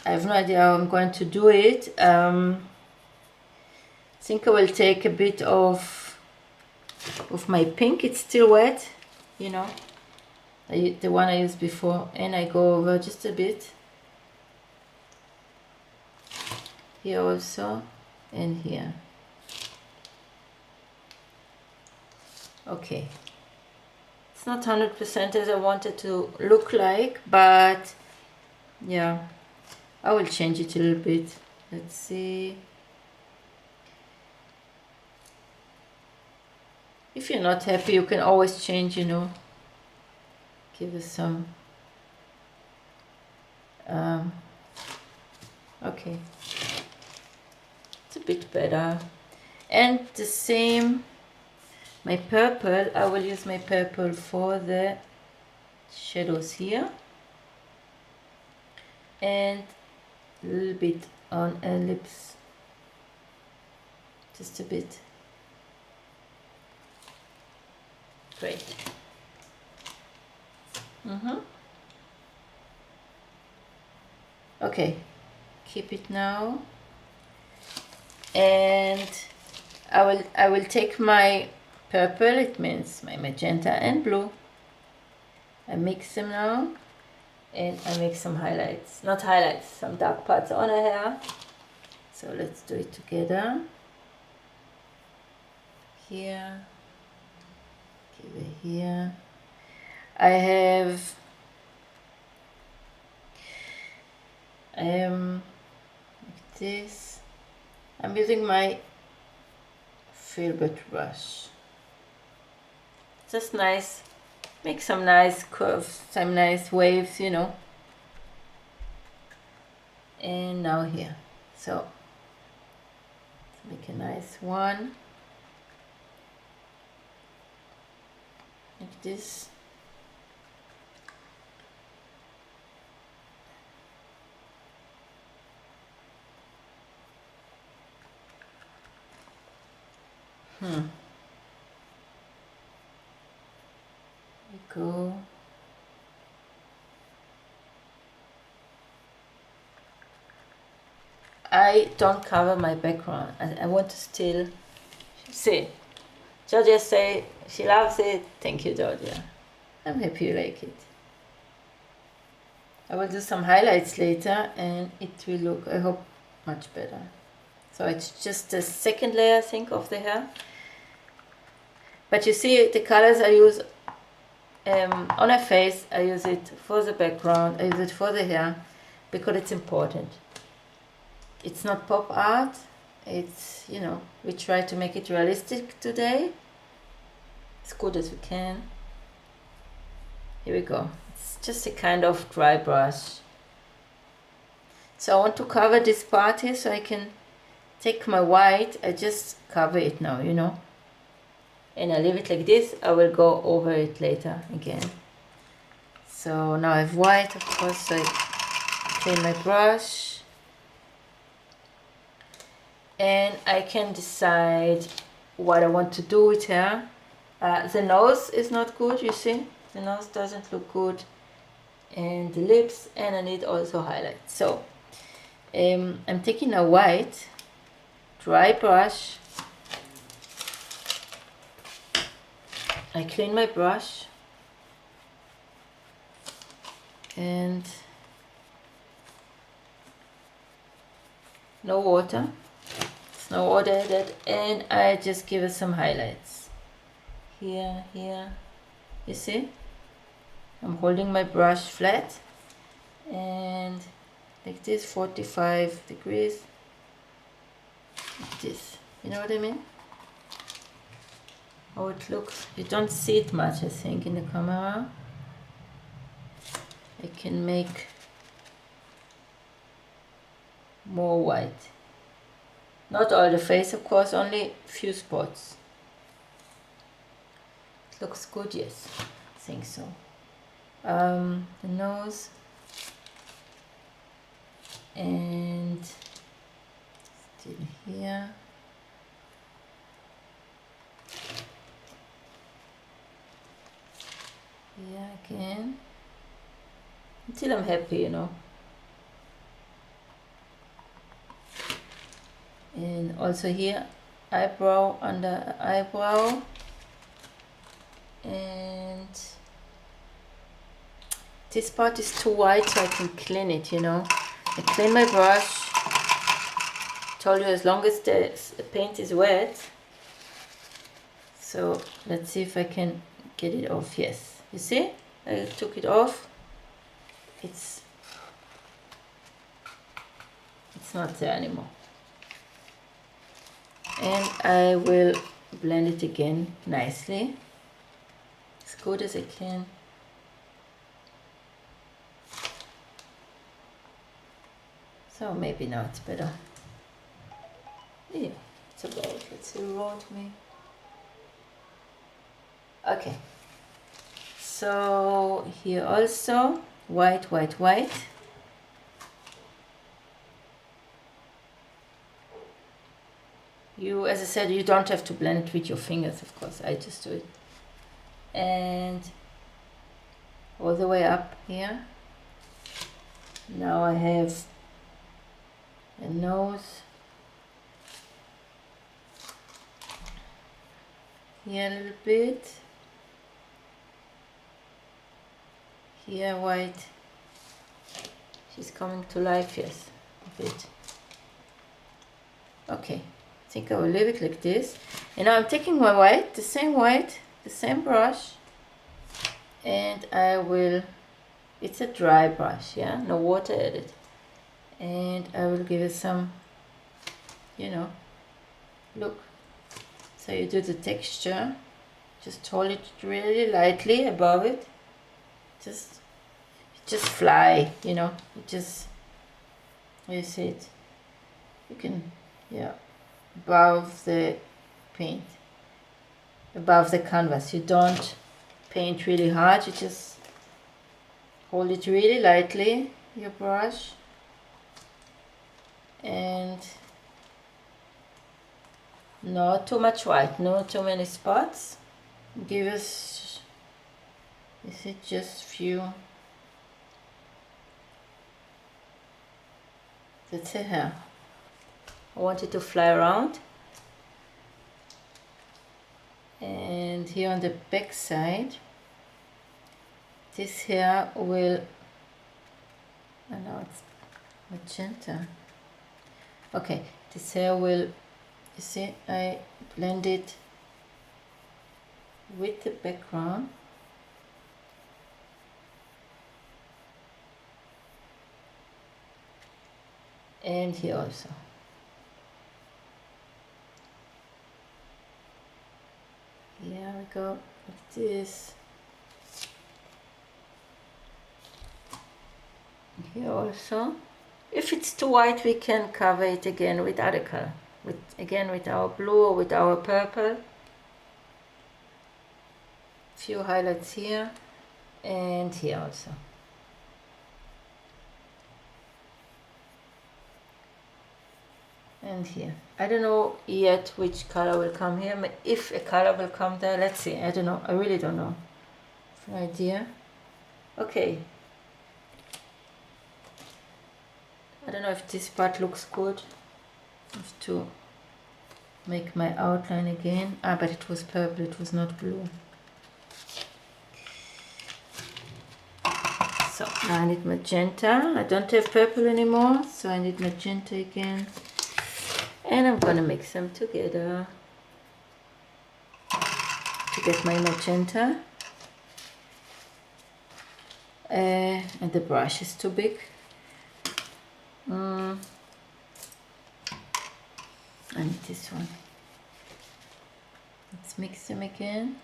I have no idea how I'm going to do it. I think I will take a bit of my pink. It's still wet, you know, the one I used before, and I go over just a bit here also, and here. Okay, it's not 100% as I wanted to look like, but yeah, I will change it a little bit. Let's see. If you're not happy, you can always change, you know. Give us some. Okay, it's a bit better. And the same, my purple, I will use my purple for the shadows here. And a little bit on her lips. Just a bit. Great. Okay, keep it now, and I will take my purple, it means my magenta and blue. I mix them now, and I make some highlights, not highlights, some dark parts on her hair. So let's do it together. Here, give it here. I have like this. I'm using my favorite brush. Just nice, make some nice curves, some nice waves, you know. And now here, so let's make a nice one like this. There we go. I don't cover my background. I want to still see. Georgia say she loves it. Thank you, Georgia. I'm happy you like it. I will do some highlights later and it will look, I hope, much better. So it's just the second layer, I think, of the hair. But you see the colors I use on her face, I use it for the background, I use it for the hair, because it's important. It's not pop art, it's, you know, we try to make it realistic today, as good as we can. Here we go. It's just a kind of dry brush. So I want to cover this part here so I can take my white, I just cover it now, you know. And I leave it like this. I will go over it later again. So now I have white, of course, so I clean my brush. And I can decide what I want to do with her. The nose is not good, you see. The nose doesn't look good. and the lips, and I need also highlights. So I'm taking a white dry brush. I clean my brush and no water, it's no water added, and I just give it some highlights here, you see. I'm holding my brush flat and like this, 45 degrees, like this, you know what I mean? How it looks. You don't see it much, I think, in the camera. I can make more white. Not all the face, of course, only few spots. It looks good, yes, I think so. The nose and still here. Here again. Until I'm happy, you know. And also here, eyebrow, under eyebrow. And this part is too white, so I can clean it, you know. I clean my brush. Told you, as long as the paint is wet. So let's see if I can get it off. Yes, you see, I took it off. It's not there anymore. And I will blend it again nicely, as good as I can. So maybe now it's better. Yeah, it's about, let's see, around me. Okay, so here also white, white, white. You, as I said, you don't have to blend it with your fingers, of course, I just do it. And all the way up here. Now I have a nose. Here a little bit. Here white. She's coming to life, yes, a bit. Okay, I think I will leave it like this. And now I'm taking my white, the same brush, and I will, it's a dry brush, yeah, no water added. And I will give it some, you know, look. So you do the texture, just hold it really lightly above it. Just fly, you know, you see it, you can, yeah, above the paint, above the canvas. You don't paint really hard, you just hold it really lightly, your brush, and not too much white, not too many spots. Give us, is it just few? That's it here. I want it to fly around. And here on the back side, this hair will, I know it's magenta. Okay, this hair will, you see, I blend it with the background. And here also. Here we go, like this. Here also. If it's too white, we can cover it again with other color. With our blue or with our purple. Few highlights here and here also. And here, I don't know yet which color will come here. If a color will come there, let's see. I don't know, I really don't know. No idea. Okay, don't know if this part looks good. I have to make my outline again. But it was purple, it was not blue. So now I need magenta. I don't have purple anymore, so I need magenta again. And I'm gonna mix them together to get my magenta. And the brush is too big. I need this one. Let's mix them again.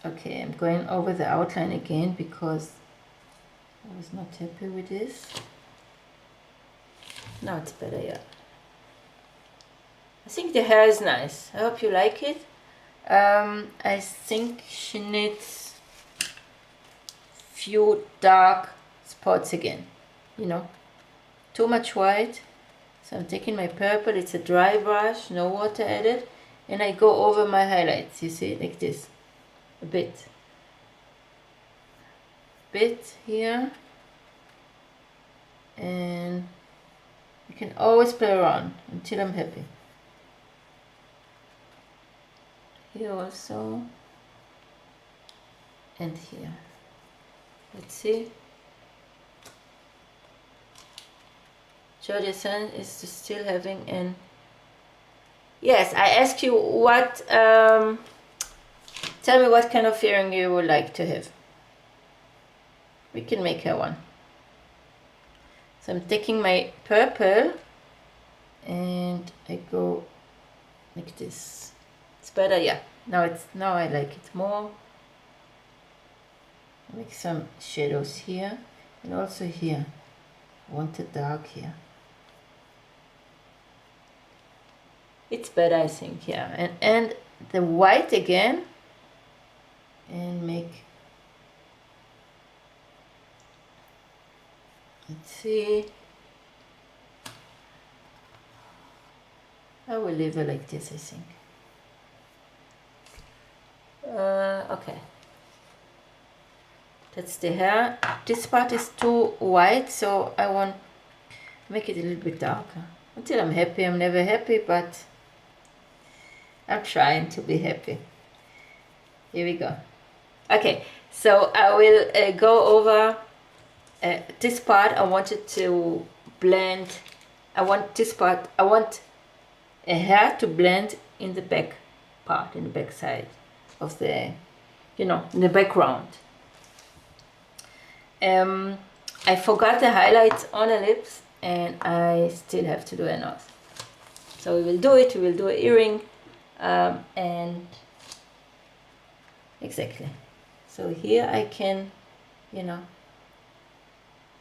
Okay, I'm going over the outline again because I was not happy with this. Now it's better, yeah. I think the hair is nice. I hope you like it. I think she needs few dark spots again, you know, too much white. So I'm taking my purple, it's a dry brush, no water added, and I go over my highlights, you see, like this, a bit here, and you can always play around until I'm happy. Here also, and here. Let's see. Georgia Sun is still having an... Yes, I asked you what... tell me what kind of earring you would like to have. We can make her one. So I'm taking my purple and I go like this. It's better, yeah. Now I like it more. Make some shadows here and also here. I want it dark here. It's better, I think, yeah. And the white again, and make... Let's see. I will leave it like this, I think. Okay. That's the hair. This part is too white, so I want to make it a little bit darker. Until I'm happy. I'm never happy, but I'm trying to be happy. Here we go. Okay, so I will go over this part. I wanted to blend. I want this part. I want a hair to blend in the back part, in the back side of the, you know, in the background. I forgot the highlights on the lips, and I still have to do a nose. So we will do it. We will do an earring, and exactly. So here I can, you know,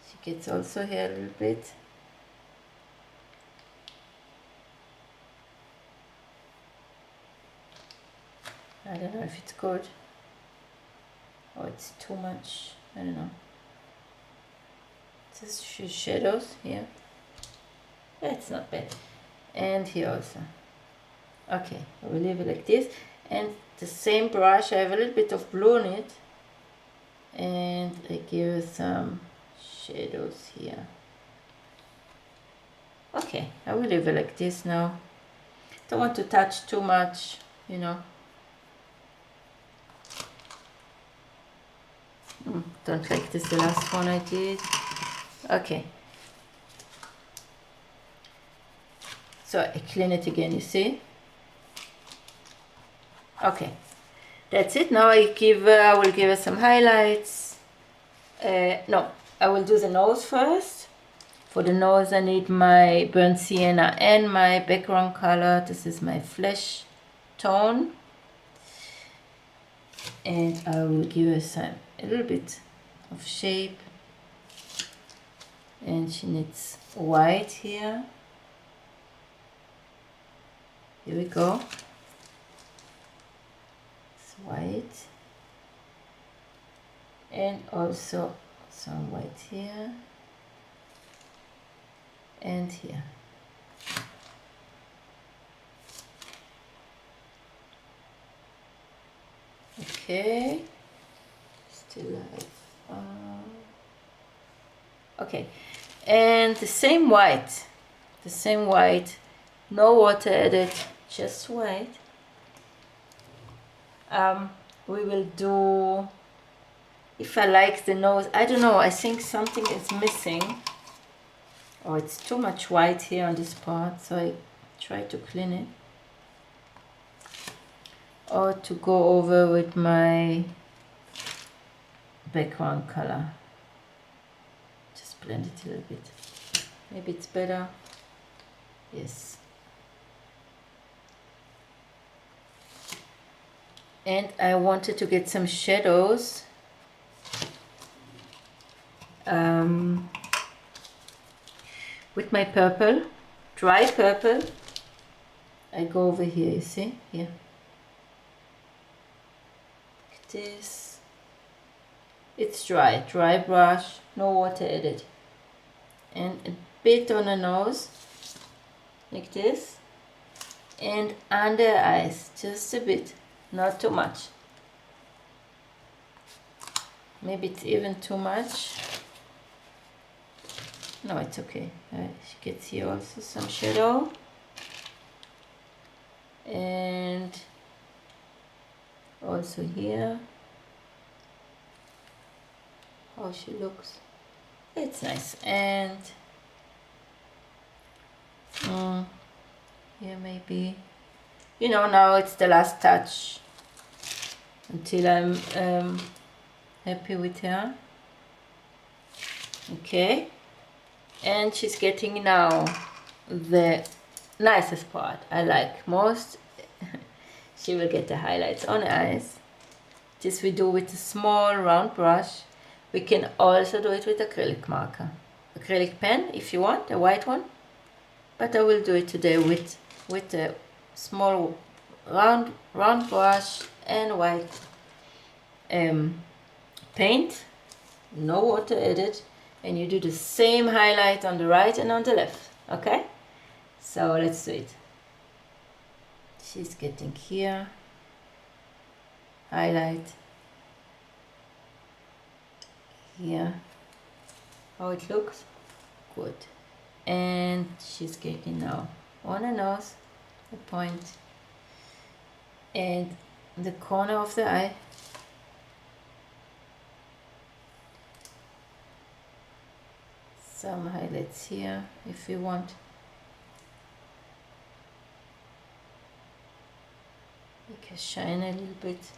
she gets also here a little bit. I don't know if it's good or it's too much. I don't know. This shadows here. That's not bad. And here also. Okay, I will leave it like this. And the same brush, I have a little bit of blue on it. And I give it some shadows here. Okay, I will leave it like this now. Don't want to touch too much, you know. Don't like this, the last one I did. Okay. So I clean it again, you see? Okay. That's it. Now I will give her some highlights. No, I will do the nose first. For the nose I need my burnt sienna and my background color. This is my flesh tone. And I will give her a little bit of shape. And she needs white here. Here we go. It's white. And also some white here. And here. Okay. Still alive. Okay, and the same white, no water added, just white. We will do, if I like the nose, I don't know, I think something is missing. Oh, it's too much white here on this part, so I try to clean it. Or to go over with my background color. Just blend it a little bit. Maybe it's better. Yes. And I wanted to get some shadows. With my purple, dry purple. I go over here, you see? Here. Like this. It's dry brush, no water added. And a bit on the nose, like this. And under eyes, just a bit, not too much. Maybe it's even too much. No, it's okay. She gets here also some shadow. And also here. How she looks. It's nice. And here maybe. You know, now it's the last touch. Until I'm happy with her. Okay. And she's getting now the nicest part I like most. She will get the highlights on the eyes. This we do with a small round brush. We can also do it with acrylic marker. Acrylic pen if you want, a white one. But I will do it today with a small round brush and white paint. No water added. And you do the same highlight on the right and on the left, okay? So let's do it. She's getting here, highlight, here, how it looks, good. And she's getting now on the nose, the point, and the corner of the eye. Some highlights here if you want. Make her shine a little bit.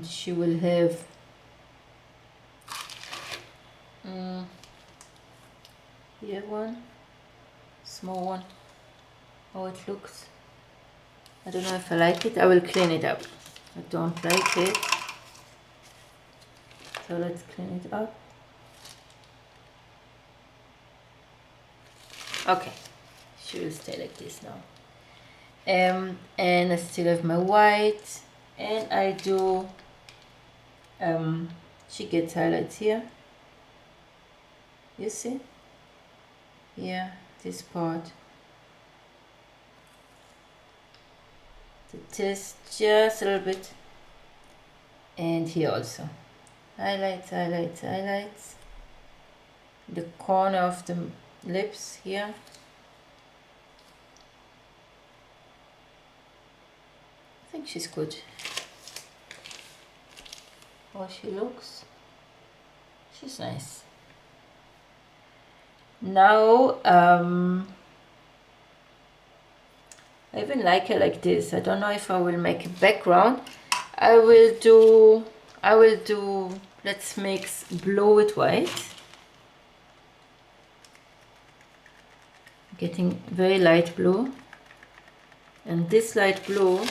She will have here one, small one. How it looks. I don't know if I like it. I will clean it up. I don't like it. So let's clean it up. Okay, she will stay like this now. And I still have my white, and I do, she gets highlights here. You see? Here, this part. The test just a little bit. And here also. Highlights, highlights, highlights. The corner of the lips here. I think she's good. How she looks. She's nice. Now I even like her like this. I don't know if I will make a background. I will do, let's mix blue with white. Getting very light blue, and this light blue,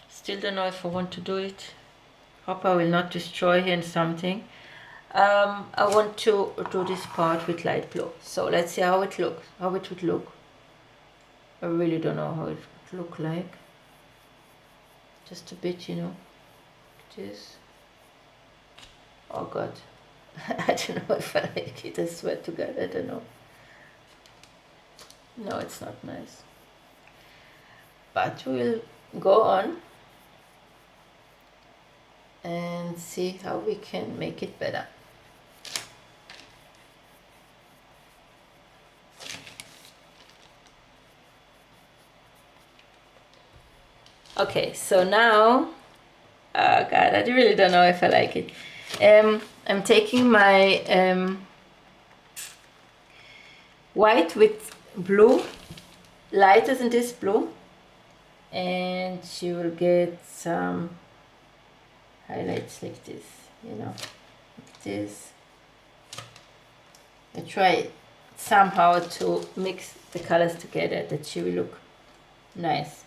still don't know if I want to do it. Hope I will not destroy here in something. I want to do this part with light blue, so let's see how it looks, how it would look. I really don't know how it would look like. Just a bit, you know. This. Oh God, I don't know if I like it. I swear to God, I don't know. No, it's not nice. But we'll go on. and see how we can make it better. Okay, so now, oh God, I really don't know if I like it. I'm taking my white with blue, lighter than this blue, and you will get some highlights like this, you know, like this. I try somehow to mix the colors together that she will look nice.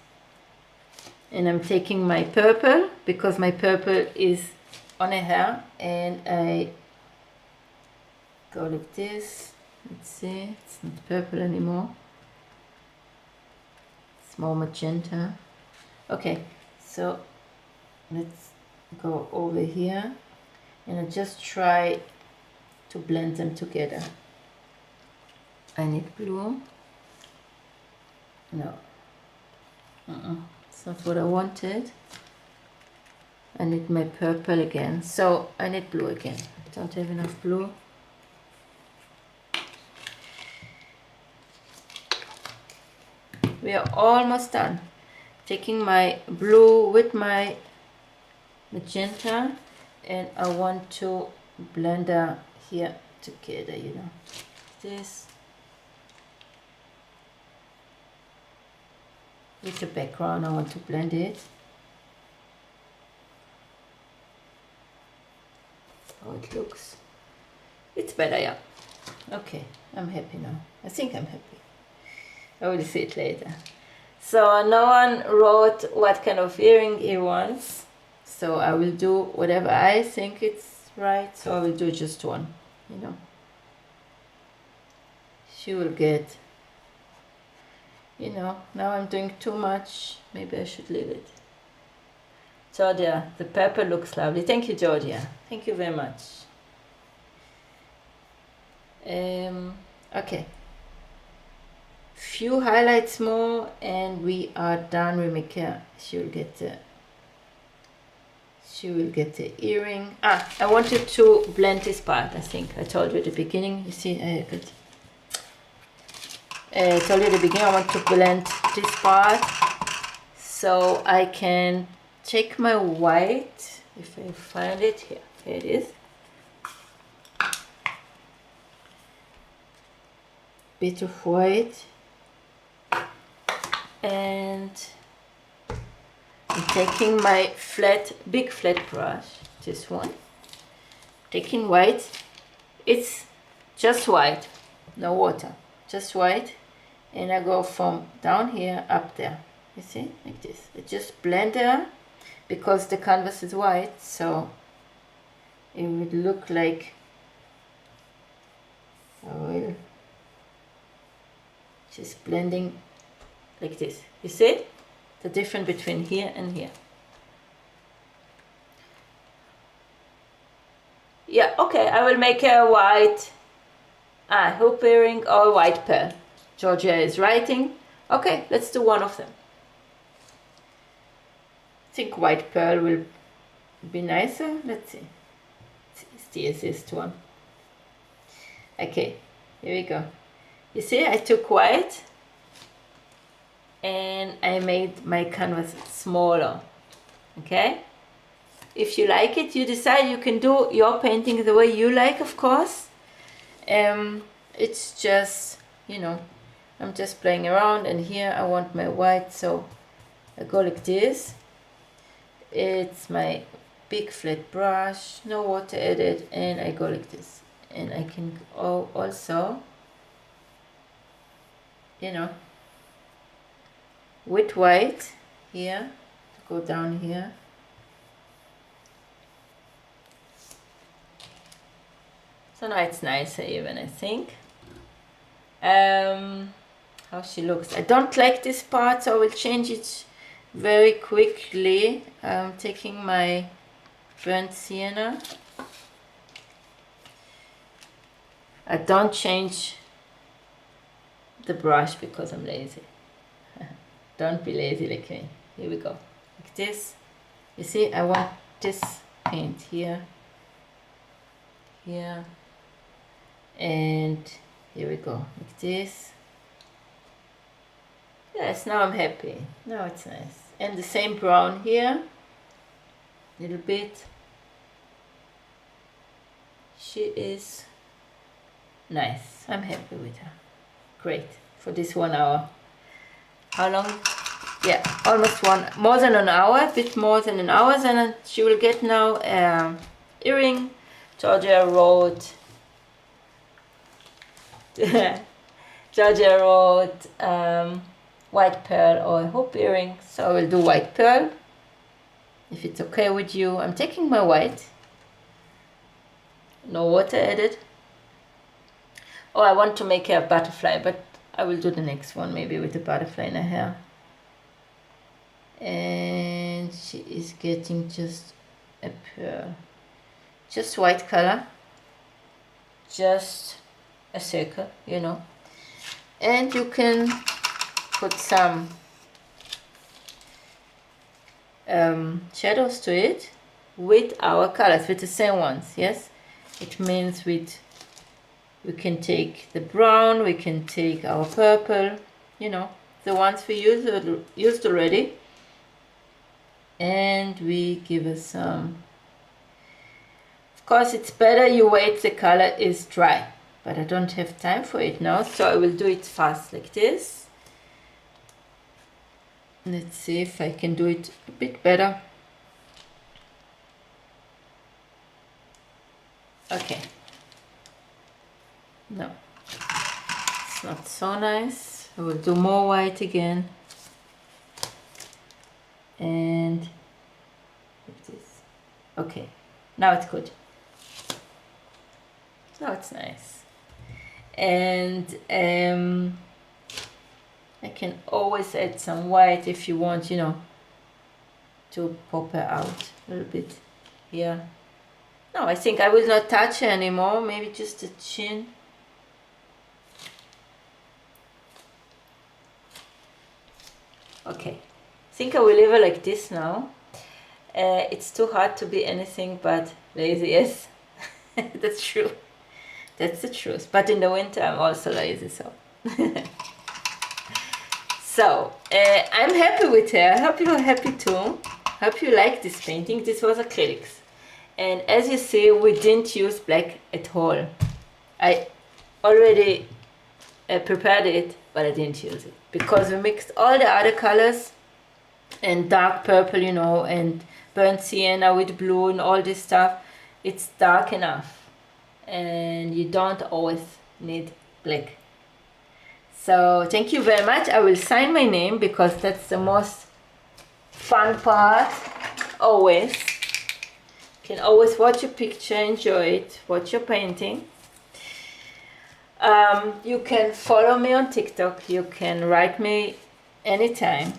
And I'm taking my purple because my purple is on her hair, and I go like this. Let's see, it's not purple anymore, it's more magenta. Okay, so let's go over here, and I just try to blend them together. I need blue. No, it's not what I wanted. I need my purple again, so I need blue again. I don't have enough blue. We are almost done. Taking my blue with my magenta, and I want to blend her here together, you know, this with the background. I want to blend it. How it looks. It's better, yeah. Okay, I'm happy now. I think I'm happy. I will see it later. So no one wrote what kind of earring he wants, so I will do whatever I think it's right. So I will do just one, you know. She will get, you know, now I'm doing too much. Maybe I should leave it. Georgia, the purple looks lovely. Thank you, Georgia. Thank you very much. Okay. Few highlights more and we are done. We make her, she will get the earring. I wanted to blend this part. I think I told you at the beginning. You see, I told you at the beginning I want to blend this part, so I can take my white, if I find it. Here it is. Bit of white, and I'm taking my big flat brush, this one, taking white. It's just white, no water, just white, and I go from down here up there, you see, like this. I just blend there because the canvas is white, so it would look like I will just blending like this. You see the difference between here and here? Yeah, okay, I will make a white hoop earring or white pearl. Georgia is writing. Okay, let's do one of them. I think white pearl will be nicer. Let's see. It's the easiest one. Okay, here we go. You see, I took white and I made my canvas smaller. Okay? If you like it, you decide. You can do your painting the way you like, of course. It's just, you know, I'm just playing around, and here I want my white, so I go like this. It's my big flat brush, no water added, and I go like this. And I can also, you know, with white here, go down here. So now it's nicer even, I think. How she looks. I don't like this part, so I will change it very quickly. I'm taking my burnt sienna. I don't change the brush because I'm lazy. Don't be lazy like me. Here we go. Like this. You see, I want this paint here, here, and here we go, like this. Yes, now I'm happy. Now it's nice. And the same brown here, a little bit. She is nice. I'm happy with her. Great for this 1 hour. How long? Yeah, almost more than an hour, a bit more than an hour. And she will get now earring. Georgia wrote. Georgia wrote white pearl or hoop earring. So I will do white pearl. If it's okay with you, I'm taking my white. No water added. Oh, I want to make her a butterfly, but I will do the next one maybe with the butterfly in her hair. And she is getting just a pearl. Just white color. Just a circle, you know. And you can put some shadows to it with our colors, with the same ones, yes? It means we can take the brown, we can take our purple, you know, the ones we used already, and we give us some. Of course, it's better you wait the color is dry, but I don't have time for it now, so I will do it fast like this. Let's see if I can do it a bit better. Okay. No, it's not so nice. I will do more white again. And like this. Okay, now it's good. Now it's nice. And I can always add some white if you want, you know, to pop her out a little bit here. No, I think I will not touch her anymore. Maybe just the chin. Okay, I think I will leave her like this now. It's too hard to be anything but lazy, yes. That's true. That's the truth. But in the winter I'm also lazy, so. So, I'm happy with her. I hope you're happy too. Hope you like this painting. This was acrylics. And as you see, we didn't use black at all. I already prepared it, but I didn't use it. Because we mixed all the other colors and dark purple, you know, and burnt sienna with blue and all this stuff. It's dark enough. And you don't always need black. So thank you very much. I will sign my name because that's the most fun part. Always. You can always watch your picture, enjoy it, watch your painting. You can follow me on TikTok. You can write me anytime.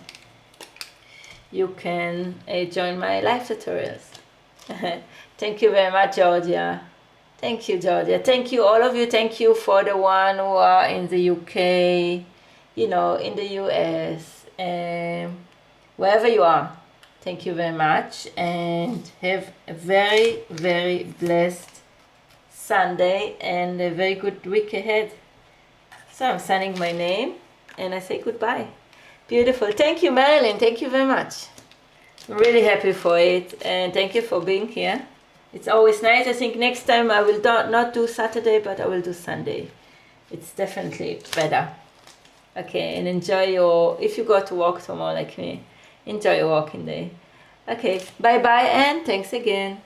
You can join my live tutorials. Thank you very much, Georgia. Thank you, Georgia. Thank you, all of you. Thank you for the one who are in the UK, you know, in the US, wherever you are. Thank you very much, and have a very, very blessed Sunday and a very good week ahead. So I'm signing my name and I say goodbye. Beautiful. Thank you, Marilyn. Thank you very much. I'm really happy for it, and thank you for being here. It's always nice. I think next time I will not do Saturday, but I will do Sunday. It's definitely better. Okay, and enjoy your, if you go to work tomorrow like me, enjoy your working day. Okay, bye bye and thanks again.